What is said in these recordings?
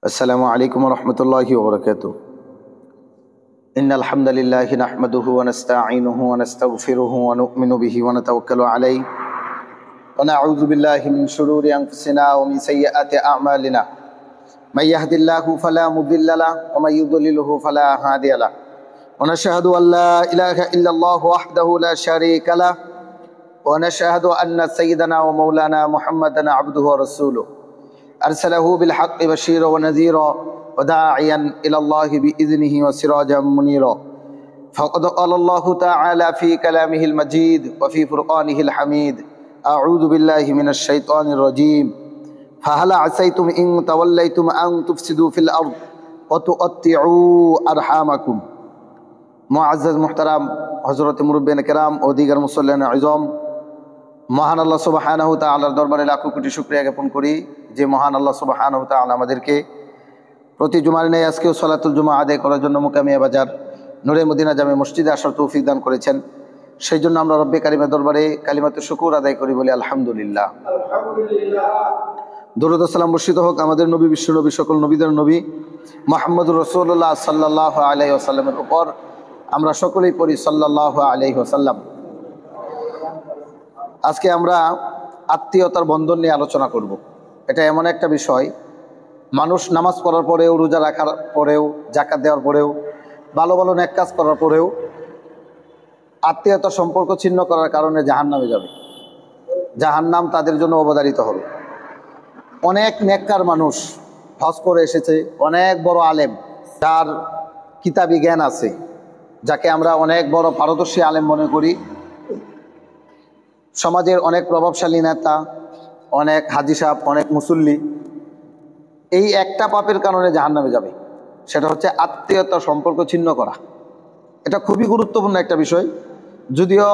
अस्सलामु अलैकुम वरहमतुल्लाहि वबरकातुहू। इन्नल हम्दुलिल्लाहि नहमदुहु व नस्तईनुहु व नस्तगफिरुहु व नु'मिनु बिही व नतवक्कलु अलैहि व नऊज़ु बिल्लाहि मिन शुरूरि अनफुसिना व मिन सय्यिआति अअमालिना। मन यहदिल्लाहु फला मुदिल्ल लहु व मन युद्लिलहु फला हादिय लहु। व नशहदु अन ला इलाहा इल्लल्लाहु वहदहु ला शरीका लहु व नशहदु अन्न सय्यिदना व मौलाना मुहम्मदन अब्दुहु व रसूलुहु अरसलहु बिल हक़्क़ि बशीरा व नज़ीरा व दाइयन इलल्लाहि बिइज़निहि व सिराजम मुनीरा। फ़क़द क़ाल अल्लाहु तआला फ़ी कलामिहिल मजीद व फ़ी फ़ुरक़ानिहिल हमीद। अऊज़ु बिल्लाहि मिनश शैतानिर रजीम। फ़हल असैतुम इन तवल्लैतुम अन तुफ़सिदू फ़िल अर्ज़ व तुक़त्तिऊ अरहामकुम। मुअज़्ज़ज़ मुहतरम हज़रत मुरब्बियान किराम व दीगर मुसल्लिन इज़ाम, মহান আল্লাহ সুবহানাহু তাআলার দরবারে লাখো কোটি শুকরিয়া জ্ঞাপন করি যে মহান আল্লাহ সুবহানাহু তাআলা আমাদেরকে প্রতি জুমার ন্যায় আজকেও সালাতুল জুমা আদায় করার জন্য মুকামিয়া বাজার নূরে মদিনা জামে মসজিদে আসার তৌফিক দান করেছেন। সেই জন্য আমরা রব্বে কারিমের দরবারে কালিমাতু শুকর আদায় করি, বলি আলহামদুলিল্লাহ। দরুদ ও সালাম বর্ষিত হোক আমাদের নবী, বিশ্ব নবী, সকল নবীদের নবী মুহাম্মদুর রাসূলুল্লাহ সাল্লাল্লাহু আলাইহি ওয়াসাল্লামের উপর। আমরা সকলেই পড়ি সাল্লাল্লাহু আলাইহি ওয়াসাল্লাম। আজকে আমরা আত্মীয়তার বন্ধন নিয়ে আলোচনা করব। এটা এমন একটা বিষয়, মানুষ নামাজ পড়ার পরেও, রোজা রাখার পরেও, জাকাত দেওয়ার পরেও, ভালো ভালো নেক কাজ করার পরেও আত্মীয়তার সম্পর্ক ছিন্ন করার কারণে জাহান্নামে যাবে। জাহান্নাম তাদের জন্য অবধারিত হবে। অনেক নেককার মানুষ হজ করে এসেছে, অনেক বড় আলেম যার কিতাবি জ্ঞান আছে, যাকে আমরা অনেক বড় পারদর্শী আলেম মনে করি, সমাজের অনেক প্রভাবশালী নেতা, অনেক হাজি সাহেব, অনেক মুসল্লি, এই একটা পাপের কারণে জাহান্নামে যাবে। সেটা হচ্ছে আত্মীয়তার সম্পর্ক ছিন্ন করা। এটা খুবই গুরুত্বপূর্ণ একটা বিষয়। যদিও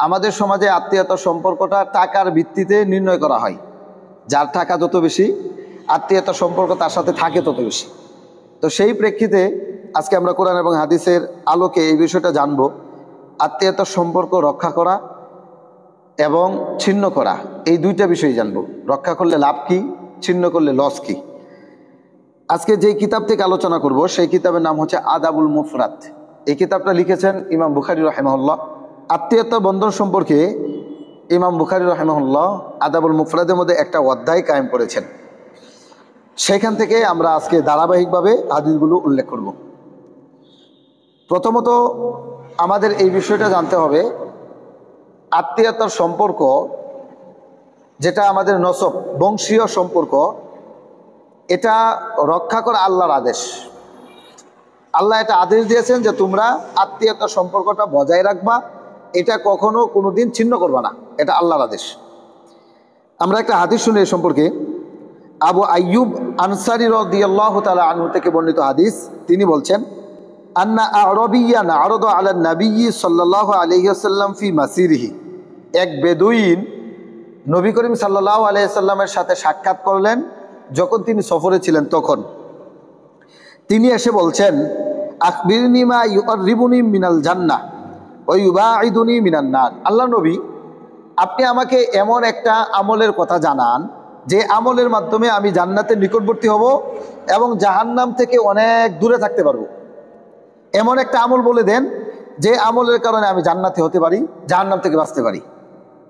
আমাদের সমাজে আত্মীয়তার সম্পর্কটা টাকার ভিত্তিতে নির্ণয় করা হয়। যার টাকা যত বেশি, আত্মীয়তার সম্পর্ক তার সাথে থাকে তত বেশি। তো সেই প্রেক্ষিতে আজকে আমরা কোরআন এবং হাদিসের আলোকে এই বিষয়টা জানব। আত্মীয়তার সম্পর্ক রক্ষা করা এবং ছিন্ন করা, এই দুইটা বিষয় জানবো। রক্ষা করলে লাভ কি, ছিন্ন করলে লস কি। আজকে যেই কিতাব থেকে আলোচনা করব সেই কিতাবের নাম হচ্ছে আদাবুল মুফরাদ। এই কিতাবটা লিখেছেন ইমাম বুখারী রাহিমাহুল্লাহ। আত্মীয়তার বন্ধন সম্পর্কে ইমাম বুখারী রাহিমাহুল্লাহ আদাবুল মুফরাদের মধ্যে একটা অধ্যায় কায়েম করেছেন। সেখান থেকে আমরা আজকে ধারাবাহিকভাবে হাদিসগুলো উল্লেখ করব। প্রথমত আমাদের এই বিষয়টা জানতে হবে, আত্মীয়তার সম্পর্ক যেটা আমাদের নসব, বংশীয় সম্পর্ক, এটা রক্ষা করা আল্লাহর আদেশ। আল্লাহ এটা আদেশ দিয়েছেন যে তোমরা আত্মীয়তার সম্পর্কটা বজায় রাখবা, এটা কখনো কোনো দিন ছিন্ন করবা না, এটা আল্লাহর আদেশ। আমরা একটা হাদিস শুনি এই সম্পর্কে। আবু আইয়ুব আনসারী রাদিয়াল্লাহু তাআলা আনহু থেকে বর্ণিত হাদিস। তিনি বলছেন, আন্না আরবিয়ান আরদা আলা নবী সাল্লাল্লাহু আলাইহি ওয়াসাল্লাম ফি মাসিরিহি। এক বেদুইন নবী করিম সাল্লাল্লাহু আলাইহি ওয়াসাল্লামের সাথে সাক্ষাৎ করলেন যখন তিনি সফরে ছিলেন। তখন তিনি এসে বলছেন, আখবিরনি মা ইউকাররিবুনি মিনাল জান্নাহ ওয়া ইউবাঈদুনি মিনান নার। আল্লাহ নবী, আপনি আমাকে এমন একটা আমলের কথা জানান যে আমলের মাধ্যমে আমি জান্নাতের নিকটবর্তী হব এবং জাহান্নাম থেকে অনেক দূরে থাকতে পারবো। এমন একটা আমল বলে দেন যে আমলের কারণে আমি জান্নাতে হতে পারি, জাহান্নাম থেকে বাঁচতে পারি।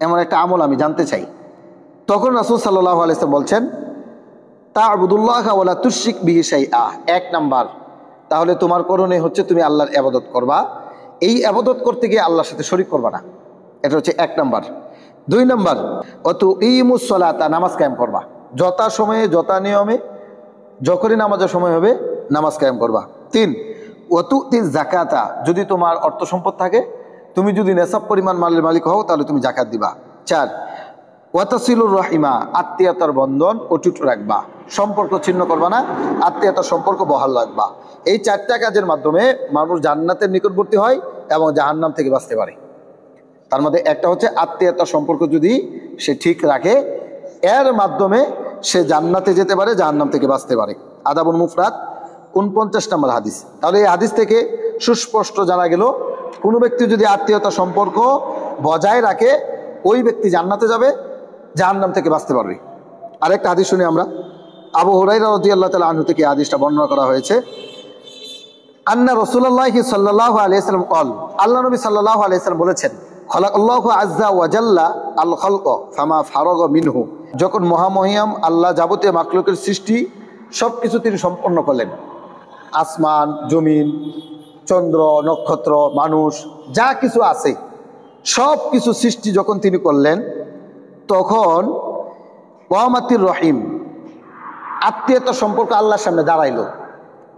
এমন একটা আমল আমি জানতে চাই। তখন রাসূল সাল্লাল্লাহু আলাইহি ওয়াসাল্লাম বলছেন, তা'বুদুল্লাহ ওয়া লা তুশরিক বিহি শাইআ। এক নাম্বার, তাহলে তোমার করণীয় হচ্ছে তুমি আল্লাহর ইবাদত করবা। এই ইবাদত করতে গিয়ে আল্লাহর সাথে শরীক করবা না। এটা হচ্ছে এক নাম্বার। দুই নাম্বার, ওয়া তুঈমুস সালাতা, নামাজ কায়েম করবা। যথা সময়ে, যথা নিয়মে, যখনই নামাজের সময় হবে নামাজ কায়েম করবা। তিন, ওয়া তু'তিজ যাকাতা, যদি তোমার অর্থ সম্পদ থাকে, তুমি যদি নেশাব পরিমাণ মালের মালিক হও তাহলে তুমি জাকাত দিবা। চার, ওয়া তাসিলুর রাহিমা, আত্মীয়তার বন্ধন অটুট রাখবা, সম্পর্ক ছিন্ন করবা না, আত্মীয়তার সম্পর্ক বহাল রাখবা। এই চারটা কাজের মাধ্যমে মানুষ জান্নাতের নিকটবর্তী হয় এবং জাহান্নাম থেকে বাঁচতে পারে। তার মধ্যে একটা হচ্ছে আত্মীয়তার সম্পর্ক যদি সে ঠিক রাখে, এর মাধ্যমে সে জান্নাতে যেতে পারে, জাহান্নাম থেকে বাঁচতে পারে। আদাবুল মুফরাদ 49 নম্বর হাদিস। তাহলে এই হাদিস থেকে সুস্পষ্ট জানা গেল, কোনো ব্যক্তি যদি আত্মীয়তা সম্পর্ক বজায় রাখে ওই ব্যক্তি জান্নাতে যাবে, জাহান্নাম থেকে বাঁচতে পারবে। আরেকটা হাদিস শুনি আমরা। আবু হুরায়রা রাদিয়াল্লাহু তাআলা আনহু থেকে হাদিসটা বর্ণনা করা হয়েছে, আন্না রাসূলুল্লাহি সাল্লাল্লাহু আলাইহি ওয়াসাল্লাম قال, আল্লাহ নবী সাল্লাল্লাহু আলাইহি ওয়াসাল্লাম বলেছেন, খালাকাল্লাহু আযজা ওয়া জাল্লা আল খালক ফামা ফারাগা মিনহু, যখন মহামহিয়াম আল্লাহ যাবতীয় মাখলুকের সৃষ্টি সবকিছু তিনি সম্পন্ন করলেন, আসমান, জমিন, চন্দ্র, নক্ষত্র, মানুষ, যা কিছু আছে সব কিছু সৃষ্টি যখন তিনি করলেন, তখন ওয়ামাতির রহিম, আত্মীয়তা সম্পর্ক আল্লাহর সামনে দাঁড়াইল।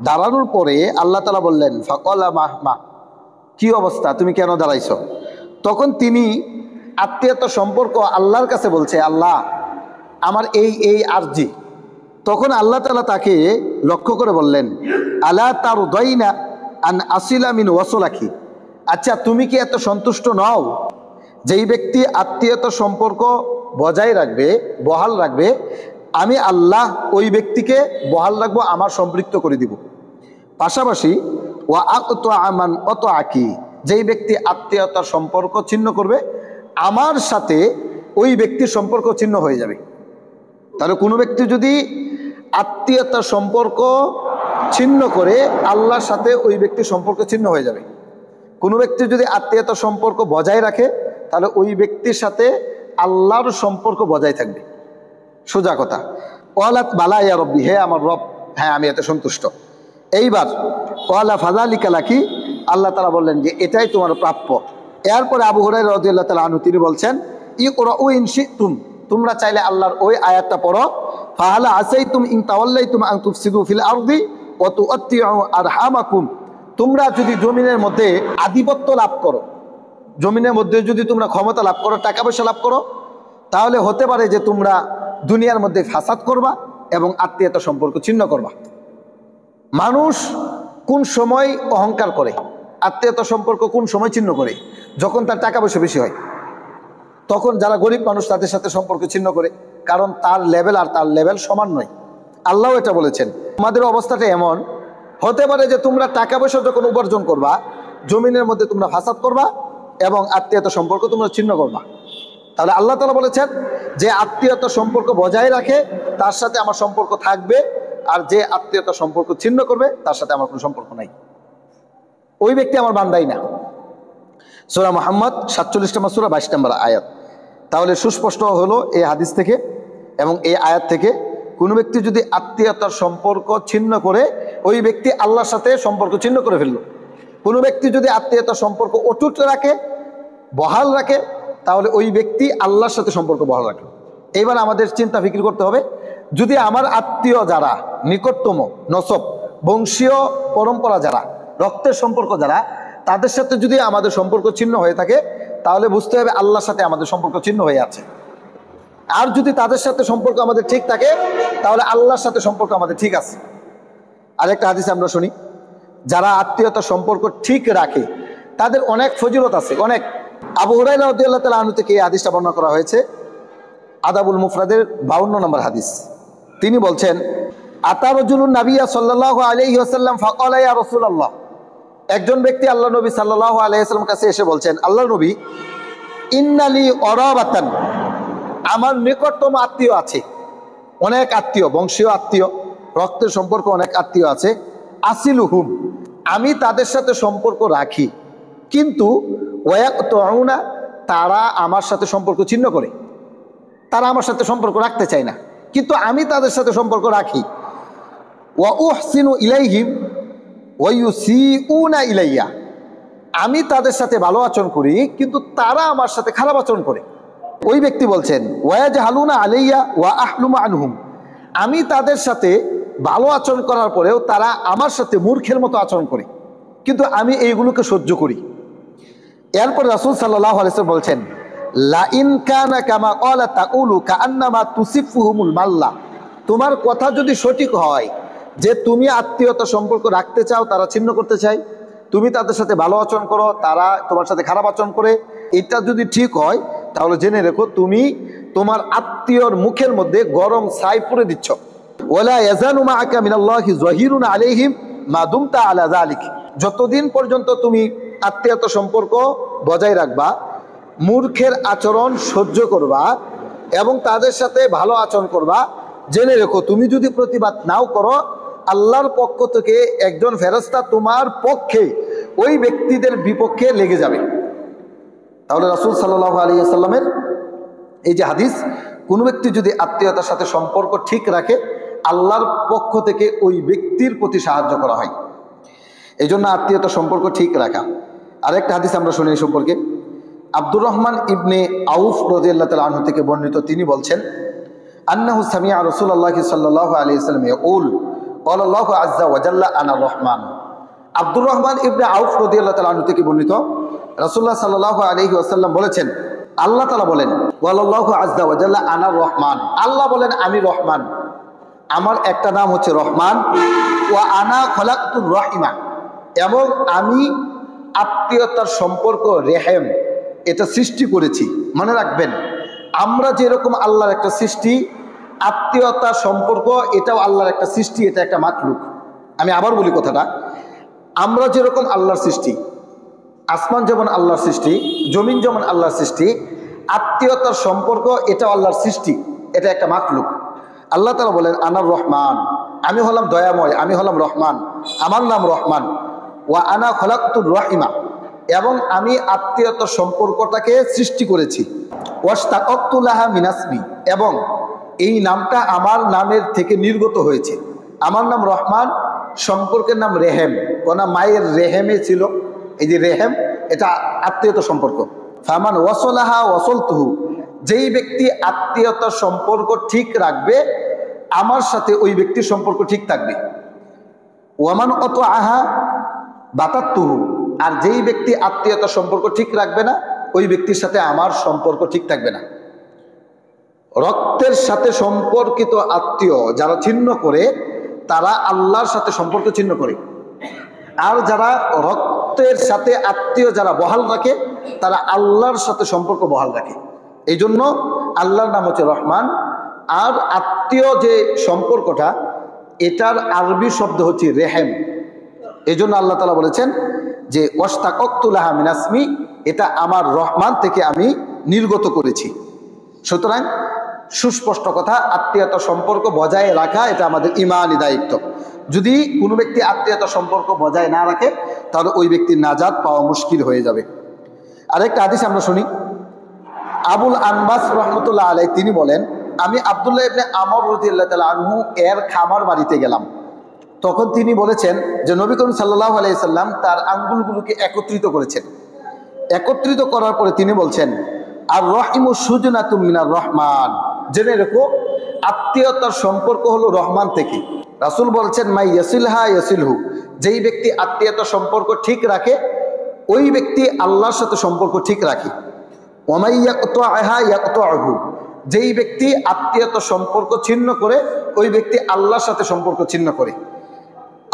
দাঁড়ানোর পরে আল্লাহ তাআলা বললেন, ফাকালা মাহমা, কি অবস্থা, তুমি কেন দাঁড়াইছো? তখন তিনি আত্মীয়তা সম্পর্ক আল্লাহর কাছে বলছে, আল্লাহ আমার এই আরজি। তখন আল্লাহ তাআলা তাকে লক্ষ্য করে বললেন, আলা তারদাইনা আন আসিলা মিন ওয়াসলাকি, আচ্ছা তুমি কি এত সন্তুষ্ট নও যেই ব্যক্তি আত্মীয়তা সম্পর্ক বজায় রাখবে, বহাল রাখবে, আমি আল্লাহ ওই ব্যক্তিকে বহাল রাখবো, আমার সম্পৃক্ত করে দিব। পাশাপাশি ওয়া আতআ আমান আতআকি, যেই ব্যক্তি আত্মীয়তার সম্পর্ক ছিন্ন করবে, আমার সাথে ওই ব্যক্তির সম্পর্ক ছিন্ন হয়ে যাবে। তাহলে কোনো ব্যক্তি যদি আত্মীয়তার সম্পর্ক ছিন্ন করে, আল্লাহর সাথে ওই ব্যক্তির সম্পর্ক ছিন্ন হয়ে যাবে। কোনো ব্যক্তি যদি আত্মীয়তার সম্পর্ক বজায় রাখে, তাহলে ওই ব্যক্তির সাথে আল্লাহর সম্পর্ক বজায় থাকবে। সোজা কথা। ওয়ালাত বালা ইয়া রব্বি, হে আমার রব, হ্যাঁ আমি এতে সন্তুষ্ট। এইবার ওয়ালা ফাযালিকা লাকি, আল্লাহ তাআলা বললেন যে এটাই তোমার প্রাপ্য। এরপরে আবু হুরায়রা রাদিয়াল্লাহু তাআলা আনহু তিনি বলছেন, ইকরাউ ইন শিতুম, তোমরা চাইলে আল্লাহর ওই আয়াতটা পড়ো, ফাহালা আসাইতুম ইন তাওয়াল্লাইতুম আন তুফসিদু ফিল আরদি ওয়া তুআত্তিউ আরহামাকুম, তোমরা যদি জমিনের মধ্যে আধিপত্য লাভ করো, জমিনের মধ্যে যদি তোমরা ক্ষমতা লাভ করো, টাকা পয়সা লাভ করো, তাহলে হতে পারে যে তোমরা দুনিয়ার মধ্যে ফাসাদ করবা এবং আত্মীয়তা সম্পর্ক ছিন্ন করবা। মানুষ কোন সময় অহংকার করে, আত্মীয়তা সম্পর্ক কোন সময় ছিন্ন করে? যখন তার টাকা পয়সা বেশি হয়, তখন যারা গরিব মানুষ তাদের সাথে সম্পর্ক ছিন্ন করে, কারণ তার লেভেল আর তার লেভেল সমান নয়। আল্লাহ এটা বলেছেন। আমাদের অবস্থাটা এমন হতে পারে যে তোমরা টাকা পয়সা যখন উপার্জন করবা, জমিনের মধ্যে তোমরা ফাসাদ করবা এবং আত্মীয়তা সম্পর্ক তোমরা ছিন্ন করবা। তাহলে আল্লাহ তাআলা বলেছেন যে আত্মীয়তা সম্পর্ক বজায় রাখে তার সাথে আমার সম্পর্ক থাকবে, আর যে আত্মীয়তা সম্পর্ক ছিন্ন করবে তার সাথে আমার কোনো সম্পর্ক নাই, ওই ব্যক্তি আমার বান্দাই না। সূরা মুহাম্মদ 47 নম্বর সূরা 22 নম্বর আয়াত। তাহলে সুস্পষ্ট হলো এই হাদিস থেকে এবং এই আয়াত থেকে, কোনো ব্যক্তি যদি আত্মীয়তার সম্পর্ক ছিন্ন করে, ওই ব্যক্তি আল্লাহর সাথে সম্পর্ক ছিন্ন করে ফেললো। কোনো ব্যক্তি যদি আত্মীয়তার সম্পর্ক অটুট রাখে, বহাল রাখে, তাহলে ওই ব্যক্তি আল্লাহর সাথে সম্পর্ক বহাল রাখে। এবার আমাদের চিন্তা ফিকির করতে হবে, যদি আমার আত্মীয় যারা, নিকটতম, নসব, বংশীয় পরম্পরা যারা, রক্তের সম্পর্ক যারা, তাদের সাথে যদি আমাদের সম্পর্ক ছিন্ন হয়ে থাকে, তাহলে বুঝতে হবে আল্লাহর সাথে আমাদের সম্পর্ক ছিন্ন হয়ে আছে। আর যদি তাদের সাথে সম্পর্ক আমাদের ঠিক থাকে, তাহলে আল্লাহর সাথে সম্পর্ক আমাদের ঠিক আছে। আরেকটা হাদিস আমরা শুনি, যারা আত্মীয়তার সম্পর্ক ঠিক রাখে তাদের অনেক ফজিলত আছে, অনেক। আবু হুরায়রা রাদিয়াল্লাহু তাআলা আনহু থেকে এই হাদিসটা বর্ণনা করা হয়েছে, আদাবুল মুফরাদের 52 নম্বর হাদিস। তিনি বলছেন, আতা রাজুলুন নাবিয়্যা সাল্লাল্লাহু আলাইহি ওয়াসাল্লাম ফাকালা ইয়া রাসূলুল্লাহ, একজন ব্যক্তি আল্লাহ নবী সাল্লাল্লাহু আলাইহি ওয়াসাল্লাম কাছে এসে বলছেন, আল্লাহ নবী, ইন্নালি অরাবাতান, আমার নিকটতম আত্মীয় আছে, অনেক আত্মীয়, বংশীয় আত্মীয়, রক্তের সম্পর্ক অনেক আত্মীয় আছে, আসিলুহুম, আমি তাদের সাথে সম্পর্ক রাখি, কিন্তু ওয়ায়াকতুনা, তারা আমার সাথে সম্পর্ক ছিন্ন করে, তারা আমার সাথে সম্পর্ক রাখতে চায় না, কিন্তু আমি তাদের সাথে সম্পর্ক রাখি। ওয়া উহসিনু ইলাইহিম ওয়া ইউসিউনা ইলাইয়া, আমি তাদের সাথে ভালো আচরণ করি, কিন্তু তারা আমার সাথে খারাপ আচরণ করে। ওই ব্যক্তি বলছেন, ওয়ায়াজহালুনা আলাইয়া ওয়া আহলুমু আনহুম, আমি তাদের সাথে ভালো আচরণ করার পরেও তারা আমার সাথে মূর্খের মতো আচরণ করে, কিন্তু আমি এইগুলোকে সহ্য করি। এরপর রাসূল সাল্লাল্লাহু আলাইহি ওয়াসাল্লাম বলছেন, লা ইন কানা কামা ক্বালা তাকুলু কাআন্নামা তুসিফুহুমুল মাল্লা, তোমার কথা যদি সঠিক হয় যে তুমি আত্মীয়তা সম্পর্ক রাখতে চাও, তারা ছিন্ন করতে চায়, তুমি তাদের সাথে ভালো আচরণ করো, তারা তোমার সাথে খারাপ আচরণ করে, এটা যদি ঠিক হয়, তাহলে জেনে রেখো তুমি তোমার আত্মীয়র মুখের মধ্যে গরম ছাই পুরে দিচ্ছ। ওয়ালা ইয়াজানু মাআকা মিনাল্লাহি যাহিরুন আলাইহিম মা দুমতা আলা যালিক, যতদিন পর্যন্ত তুমি আত্মীয়তা সম্পর্ক বজায় রাখবা, মূর্খের আচরণ সহ্য করবা এবং তাদের সাথে ভালো আচরণ করবা, জেনে রেখো তুমি যদি প্রতিবাদ নাও করো আল্লাহর পক্ষ থেকে একজন ফেরেশতা তোমার পক্ষে ওই ব্যক্তিদের বিপক্ষে লেগে যাবে। তাহলে রাসূল সাল্লাল্লাহু আলাইহি ওয়াসাল্লামের এই যে হাদিস, কোনো ব্যক্তি যদি আত্মীয়তার সাথে সম্পর্ক ঠিক রাখে আল্লাহর পক্ষ থেকে ওই ব্যক্তির প্রতি সাহায্য করা হয়। এই জন্য আত্মীয়তার সম্পর্ক ঠিক রাখা। আরেকটা হাদিস আমরা শুনি এই সম্পর্কে। আব্দুর রহমান ইবনে আউফ রাদিয়াল্লাহু তাআলা আনহু থেকে বর্ণিত, তিনি বলছেন আন্নাহু সামিআ রাসূলুল্লাহ সাল্লাল্লাহু আলাইহি ওয়াসাল্লাম ইয়াকুল ক্বালা আল্লাহু আযজা ওয়া জাল্লা আনা রহমান। আব্দুর রহমান ইবনে আউফ রাদিয়াল্লাহু তাআলা আনহু থেকে বর্ণিত, রাসূলুল্লাহ সাল্লাল্লাহু আলাইহি ওয়াসাল্লাম বলেছেন, আল্লাহ তাআলা বলেন ক্বালা আল্লাহু আযজা ওয়া জাল্লা আনা রহমান, আল্লাহ বলেন আমি রহমান, আমার একটা নাম হচ্ছে রহমান। ওয়া আনা খলাকতুর রহিমা, এবং আমি আত্মীয়তার সম্পর্ক রেহেম এটা সৃষ্টি করেছি। মনে রাখবেন, আমরা যেরকম আল্লাহর একটা সৃষ্টি, আত্মীয়তার সম্পর্ক এটাও আল্লাহর একটা সৃষ্টি, এটা একটা মাখলুক। আমি আবার বলি কথাটা, আমরা যেরকম আল্লাহর সৃষ্টি, আসমান যেমন আল্লাহর সৃষ্টি, জমিন যেমন আল্লাহর সৃষ্টি, আত্মীয়তার সম্পর্ক এটাও আল্লাহর সৃষ্টি, এটা একটা মাখলুক। আল্লাহ তাআলা বলেন আনার রহমান, আমি হলাম দয়াময়, আমি হলাম রহমান, আমার নাম রহমান। ওয়া আনা খলাকতুর রহিমা, এবং আমি আত্মীয়তার সম্পর্কটাকে সৃষ্টি করেছি। ওয়াশতাকাতু লাহা মিনাসমি, এবং এই নামটা আমার নামের থেকে নির্গত হয়েছে। আমার নাম রহমান, সম্পর্কের নাম রেহেম, কোনা মায়ের রেহেমে ছিল। এই যে রেহেম এটা আত্মীয়তার সম্পর্ক। ফামান ওয়াসলাহা ওয়াসলতুহু, যেই ব্যক্তি আত্মীয়তার সম্পর্ক ঠিক রাখবে আমার সাথে ওই ব্যক্তির সম্পর্ক ঠিক থাকবে। ওয়ামান আহা বাতাতুহু, আর যেই ব্যক্তি আত্মীয়তার সম্পর্ক ঠিক রাখবে না ওই ব্যক্তির সাথে আমার সম্পর্ক ঠিক থাকবে না। রক্তের সাথে সম্পর্কিত আত্মীয় যারা ছিন্ন করে তারা আল্লাহর সাথে সম্পর্ক ছিন্ন করে, আর যারা রক্তের সাথে আত্মীয় যারা বহাল রাখে তারা আল্লাহর সাথে সম্পর্ক বহাল রাখে। এই জন্য আল্লাহর নাম হচ্ছে রহমান। আর আত্মীয় যে সম্পর্কটা এটার আরবি শব্দ হচ্ছে রেহেম। এই জন্য আল্লাহ তাআলা বলেছেন যে ওয়াশতাকাতু লাহা মিনাসমি, এটা আমার রহমান থেকে আমি নির্গত করেছি। সুতরাং সুস্পষ্ট কথা, আত্মীয়তার সম্পর্ক বজায় রাখা এটা আমাদের ঈমানি দায়িত্ব। যদি কোনো ব্যক্তি আত্মীয়তার সম্পর্ক বজায় না রাখে তাহলে ওই ব্যক্তির নাজাত পাওয়া মুশকিল হয়ে যাবে। আরেকটা হাদিস আমরা শুনি। আবুল আনবাস রহমতুল্লাহ আলাইহি তিনি বলেন, আমি আব্দুল্লাহ ইবনে আমর রাদিয়াল্লাহু তাআলা আনহু এর খামার বাড়িতে গেলাম। তখন তিনি বলেছেন যে নবী করিম সাল্লাল্লাহু আলাইহি সাল্লাম তার আঙ্গুলগুলোকে একত্রিত করেছেন। একত্রিত করার পরে তিনি বলছেন আর রহিমু সুজনাতুম মিনার রহমান, জেনে রেখো আত্মীয়তার সম্পর্ক হলো রহমান থেকে। রাসূল বলছেন মাই ইয়াসিলহা ইয়াসিলহু, যেই ব্যক্তি আত্মীয়তার সম্পর্ক ঠিক রাখে ওই ব্যক্তি আল্লাহর সাথে সম্পর্ক ঠিক রাখে। ওয়ামাই ইয়াকতাআহা ইয়াকতাউহু, যেই ব্যক্তি আত্মীয়তার সম্পর্ক ছিন্ন করে ওই ব্যক্তি আল্লাহর সাথে সম্পর্ক ছিন্ন করে।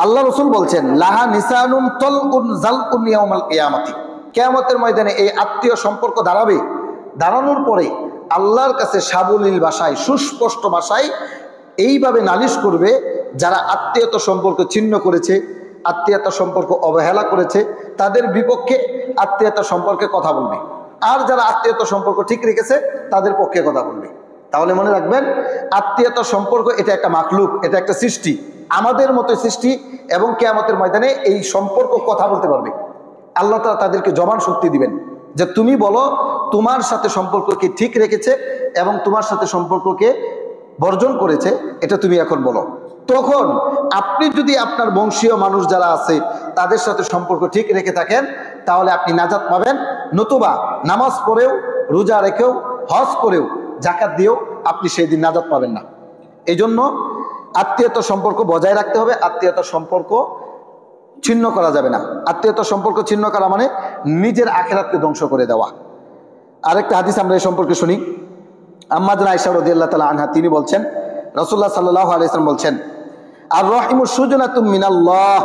আল্লাহ রাসূল বলছেন লাহা নিসানুন তালউন জালকুন ইয়াউমাল কিয়ামাতি, কিয়ামতের ময়দানে এই আত্মীয় সম্পর্ক দাঁড়াবে। দাঁড়ানোর পরে আল্লাহর কাছে সাবলীল ভাষায়, সুস্পষ্ট ভাষায় এইভাবে নালিশ করবে যারা আত্মীয়তা সম্পর্ক ছিন্ন করেছে, আত্মীয়তা সম্পর্ক অবহেলা করেছে, তাদের বিপক্ষে আত্মীয়তা সম্পর্কে কথা বলবে। আর যারা আত্মীয়তা সম্পর্ক ঠিক রেখেছে তাদের পক্ষে কথা বলবে। তাহলে মনে রাখবেন, আত্মীয়তা সম্পর্ক এটা একটা মাখলুক, এটা একটা সৃষ্টি, আমাদের মতো সৃষ্টি, এবং কিয়ামতের ময়দানে এই সম্পর্ক কথা বলতে পারবে। আল্লাহ তাআলা তাদেরকে জবান শক্তি দিবেন যে তুমি বলো তোমার সাথে সম্পর্ককে ঠিক রেখেছে এবং তোমার সাথে সম্পর্ককে বর্জন করেছে, এটা তুমি এখন বলো। তখন আপনি যদি আপনার বংশীয় মানুষ যারা আছে তাদের সাথে সম্পর্ক ঠিক রেখে থাকেন তাহলে আপনি নাজাত পাবেন। নতুবা নামাজ পড়েও, রোজা রেখেও, হজ করেও, যাকাত দিয়েও আপনি সেই দিন নাজাত পাবেন না। এই জন্য আত্মীয়তার সম্পর্ক বজায় রাখতে হবে, আত্মীয়তার সম্পর্ক ছিন্ন করা যাবে না। আত্মীয়তার সম্পর্ক ছিন্ন করা মানে নিজের আখিরাতকে ধ্বংস করে দেওয়া। আরেকটা হাদিস আমরা এই সম্পর্কে শুনি। আম্মা জানা আয়েশা রাদিয়াল্লাহু তাআলা আনহা তিনি বলছেন, রাসূলুল্লাহ সাল্লাল্লাহু আলাইহি ওয়াসাল্লাম বলছেন আর রহিমু সুজনাতুম মিনাল্লাহ,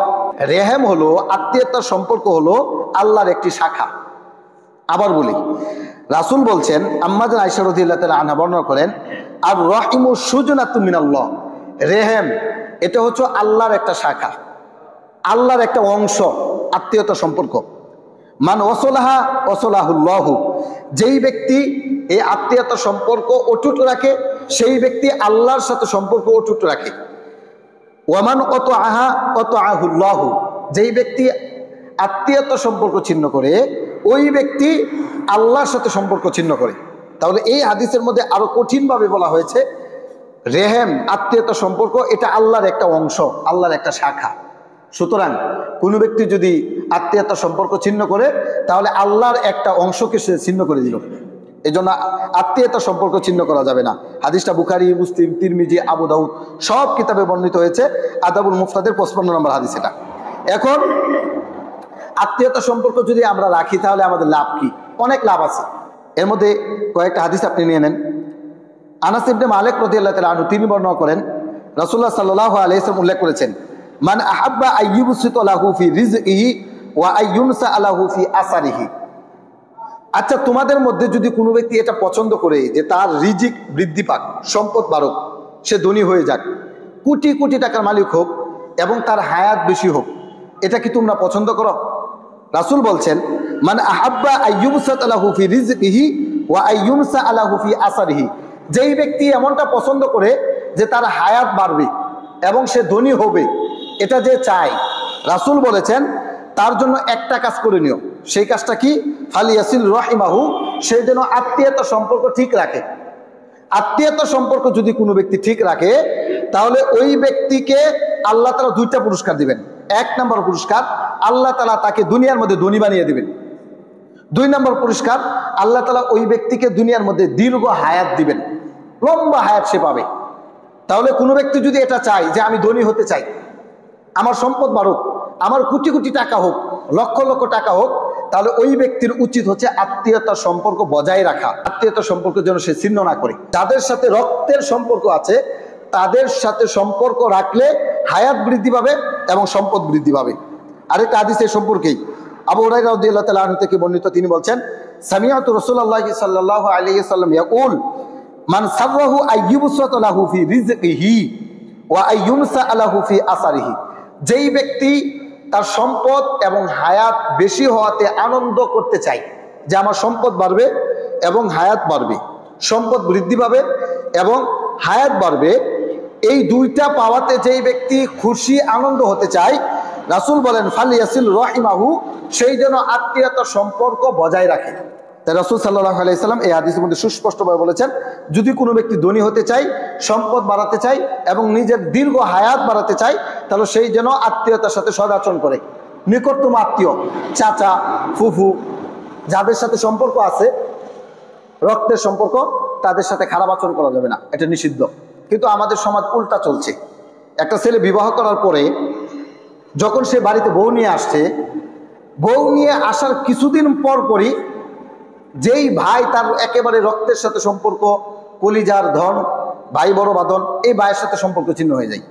রেহেম হলো, আত্মীয়তার সম্পর্ক হলো আল্লাহর একটি শাখা। আবার বলি, রাসূল বলছেন, আম্মা জানা আয়েশা রাদিয়াল্লাহু তাআলা আনহা বর্ণনা করেন আর রহিমু সুজনাতুম মিনাল্লাহ, রেহেম এটা হচ্ছে আল্লাহর একটা শাখা, আল্লাহর একটা অংশ, আত্মীয়তা সম্পর্ক। মান ওয়াসলাহা ওয়াসলাহুল্লাহু, যেই ব্যক্তি এই আত্মীয়তা সম্পর্ক অটুট রাখে সেই ব্যক্তি আল্লাহর সাথে সম্পর্ক অটুট রাখে। ওয়ামান কত আহা কত আহুল্লাহু, যেই ব্যক্তি আত্মীয়তা সম্পর্ক ছিন্ন করে ওই ব্যক্তি আল্লাহর সাথে সম্পর্ক ছিন্ন করে। তাহলে এই হাদিসের মধ্যে আরো কঠিনভাবে বলা হয়েছে রেহেম, আত্মীয়তা সম্পর্ক এটা আল্লাহর একটা অংশ, আল্লাহর একটা শাখা। সুতরাং কোনো ব্যক্তি যদি আত্মীয়তা সম্পর্ক ছিন্ন করে তাহলে আল্লাহর একটা অংশকে সে ছিন্ন করে দিল। এই জন্য আত্মীয়তা সম্পর্ক ছিন্ন করা যাবে না। হাদিসটা বুখারী, মুসলিম, তিরমিজি, আবু দাউদ সব কিতাবে বর্ণিত হয়েছে। আদাবুল মুফতাদের 55 নম্বর হাদিস এটা। এখন আত্মীয়তা সম্পর্ক যদি আমরা রাখি তাহলে আমাদের লাভ কি? অনেক লাভ আছে। এর মধ্যে কয়েকটা হাদিস আপনি নিয়ে নেন। আনাস ইবনে মালিক রাদিয়াল্লাহু তাআলা আনহু তিনি বর্ণনা করেন, রাসূলুল্লাহ সাল্লাল্লাহু আলাইহি ওয়াসাল্লাম উল্লেখ করেছেন, মান আহাব্বা আইয়ুবসিতা লাহু ফি রিজকিহি ওয়া আইয়ুনসা আলাহু ফি আসারিহি। আচ্ছা, তোমাদের মধ্যে যদি কোনো ব্যক্তি এটা পছন্দ করে যে তার রিজিক বৃদ্ধি পাক, সম্পদ বাড়ুক, সে ধনী হয়ে যাক, কোটি কোটি টাকার মালিক হোক এবং তার হায়াত বেশি হোক, এটা কি তোমরা পছন্দ করো? রাসূল বলছেন, মান আহাব্বা আইয়ুবসাতা লাহু ফি রিজকিহি ওয়া আইয়ুনসা আলাহু ফি আসারিহি। যেই ব্যক্তি এমনটা পছন্দ করে যে তার হায়াত বাড়বে এবং সে ধনী হবে, এটা যে চায়, রাসূল বলেছেন তার জন্য একটা কাজ করে নিও। সেই কাজটা কি? ফালিয়াসিল রাহিমাহু, সে যেন আত্মীয়তা সম্পর্ক ঠিক রাখে। আত্মীয়তা সম্পর্ক যদি কোনো ব্যক্তি ঠিক রাখে তাহলে ওই ব্যক্তিকে আল্লাহ তাআলা দুইটা পুরস্কার দিবেন। এক নম্বর পুরস্কার, আল্লাহ তাআলা তাকে দুনিয়ার মধ্যে ধনী বানিয়ে দিবেন। দুই নম্বর পুরস্কার, আল্লাহ তাআলা ওই ব্যক্তিকে দুনিয়ার মধ্যে দীর্ঘ হায়াত দিবেন, লম্বা হায়াত সে পাবে। তাহলে কোনো ব্যক্তি যদি এটা চায় যে আমি ধনী হতে চাই, আমার সম্পদ বাড়ুক, আমার কোটি কোটি টাকা হোক, লক্ষ লক্ষ টাকা হোক, তাহলে ওই ব্যক্তির উচিত হচ্ছে আত্মীয়তার সম্পর্ক বজায় রাখা। আত্মীয়তার সম্পর্ক যেন সে ছিন্ন না করে। যাদের সাথে রক্তের সম্পর্ক আছে তাদের সাথে সম্পর্ক রাখলে হায়াত বৃদ্ধি পাবে এবং সম্পদ বৃদ্ধি পাবে। আরেকটা হাদিস এই সম্পর্কেই, আবু হুরায়রা রাদিয়াল্লাহু তাআলা আনহু থেকে বর্ণিত, তিনি বলছেন, সামিআতু রাসূলুল্লাহ সাল্লাল্লাহু আলাইহি ওয়াসাল্লাম ইয়াকুল, মান সাররাহু আইয়ুবসাতা লাহু ফি রিজকিহি ওয়া আইয়ুনসা আলাহু ফি আসারিহি। যেই ব্যক্তি তার সম্পদ এবং হায়াত বেশি হওয়াতে আনন্দ করতে চায় যে আমার সম্পদ বাড়বে এবং হায়াত বাড়বে, সম্পদ বৃদ্ধি পাবে এবং হায়াত বাড়বে, এই দুইটা পাওয়াতে যেই ব্যক্তি খুশি আনন্দ হতে চায়, রাসূল বলেন ফালিয়াসিল রাহিমাহু, সেই জন্য আত্মীয়তার সম্পর্ক বজায় রাখে। তাই রাসূল সাল্লাল্লাহু আলাইহি সাল্লাম এই হাদিসের মধ্যে সুস্পষ্টভাবে বলেছেন, যদি কোনো ব্যক্তি ধনী হতে চায়, সম্পদ বাড়াতে চায় এবং নিজের দীর্ঘ হায়াত বাড়াতে চায়, তাহলে সেই যেন আত্মীয়তার সাথে সদাচরণ করে। নিকটতম আত্মীয়, চাচা, ফুফু, যাদের সাথে সম্পর্ক আছে, রক্তের সম্পর্ক, তাদের সাথে খারাপ আচরণ করা যাবে না, এটা নিষিদ্ধ। কিন্তু আমাদের সমাজ উল্টা চলছে। একটা ছেলে বিবাহ করার পরে যখন সে বাড়িতে বউ নিয়ে আসছে, বউ নিয়ে আসার কিছুদিন পর পরই যেই ভাই তার একেবারে রক্তের সাথে সম্পর্ক, কলিজার ধন, ভাই বড় বাঁধন, এই ভাইয়ের সাথে সম্পর্ক ছিন্ন হয়ে যায়।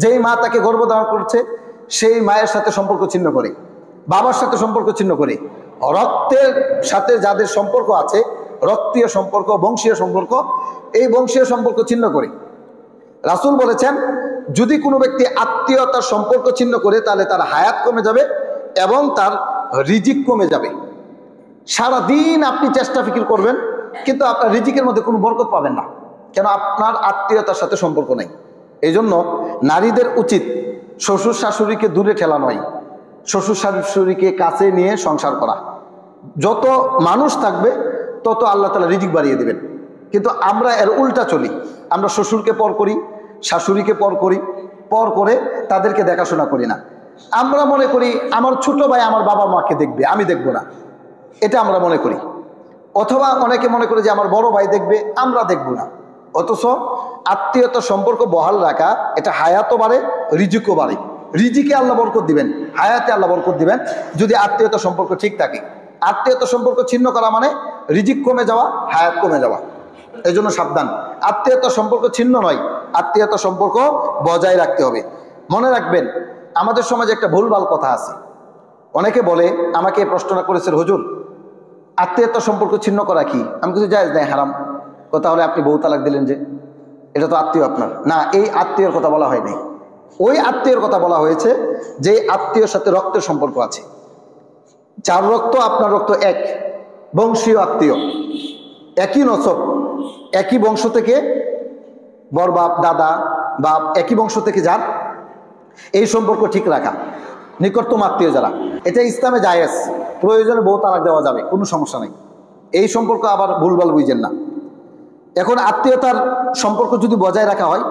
যেই মা তাকে গর্ভধারণ করছে সেই মায়ের সাথে সম্পর্ক ছিন্ন করে, বাবার সাথে সম্পর্ক ছিন্ন করে, রক্তের সাথে যাদের সম্পর্ক আছে, রক্তীয় সম্পর্ক, বংশীয় সম্পর্ক, এই বংশীয় সম্পর্ক ছিন্ন করে। রাসূল বলেছেন যদি কোনো ব্যক্তি আত্মীয়তার সম্পর্ক ছিন্ন করে তাহলে তার হায়াত কমে যাবে এবং তার রিজিক কমে যাবে। সারাদিন আপনি চেষ্টা ফিকির করবেন কিন্তু আপনার রিজিকের মধ্যে কোনো বরকত পাবেন না, কেন? আপনার আত্মীয়তার সাথে সম্পর্ক নেই। এই জন্য নারীদের উচিত শ্বশুর শাশুড়িকে দূরে ঠেলা নয়, শ্বশুর শাশুড়িকে কাছে নিয়ে সংসার করা। যত মানুষ থাকবে তত আল্লাহ তাআলা রিজিক বাড়িয়ে দেবেন। কিন্তু আমরা এর উল্টা চলি, আমরা শ্বশুরকে পর করি, শাশুড়িকে পর করি, পর করে তাদেরকে দেখাশোনা করি না। আমরা মনে করি আমার ছোট ভাই আমার বাবা মাকে দেখবে, আমি দেখব না, এটা আমরা মনে করি। অথবা অনেকে মনে করে যে আমার বড় ভাই দেখবে, আমরা দেখব না। অথচ আত্মীয়তার সম্পর্ক বহাল রাখা, এটা হায়াতও বাড়ে, রিজিকও বাড়ে। রিজিকে আল্লাহ বরকত দিবেন, হায়াতে আল্লাহ বরকত দিবেন যদি আত্মীয়তার সম্পর্ক ঠিক থাকে। আত্মীয়তার সম্পর্ক ছিন্ন করা মানে রিজিক কমে যাওয়া, হায়াত কমে যাওয়া। এই জন্য সাবধান, আত্মীয়তার সম্পর্ক ছিন্ন নয়, আত্মীয়তার সম্পর্ক বজায় রাখতে হবে। মনে রাখবেন, আমাদের সমাজে একটা ভুলভাল কথা আছে। অনেকে বলে, আমাকে এই প্রশ্নটা করেছে, হুজুর আত্মীয়তার সম্পর্ক ছিন্ন করা কি? আমি কিছু জায়েজ নাই, হারাম। কথা হলে আপনি বউ তালাক দিলেন যে, এটা তো আত্মীয় আপনার না। এই আত্মীয়র কথা বলা হয়নি, ওই আত্মীয়র কথা বলা হয়েছে যে আত্মীয়র সাথে রক্তের সম্পর্ক আছে, যার রক্ত আপনার রক্ত এক, বংশীয় আত্মীয়, একই নসব, একই বংশ থেকে বড় বাপ দাদা বা একই বংশ থেকে যান, এই সম্পর্ক ঠিক রাখা, নিকটতম আত্মীয় যারা, এটা ইসলামে জায়েজ, প্রয়োজনে বউ তালাক দেওয়া যাবে, কোনো সমস্যা নেই। এই সম্পর্ক আবার ভুলভাল বুঝেন না। এখন আত্মীয়তার সম্পর্ক যদি বজায় রাখা হয়,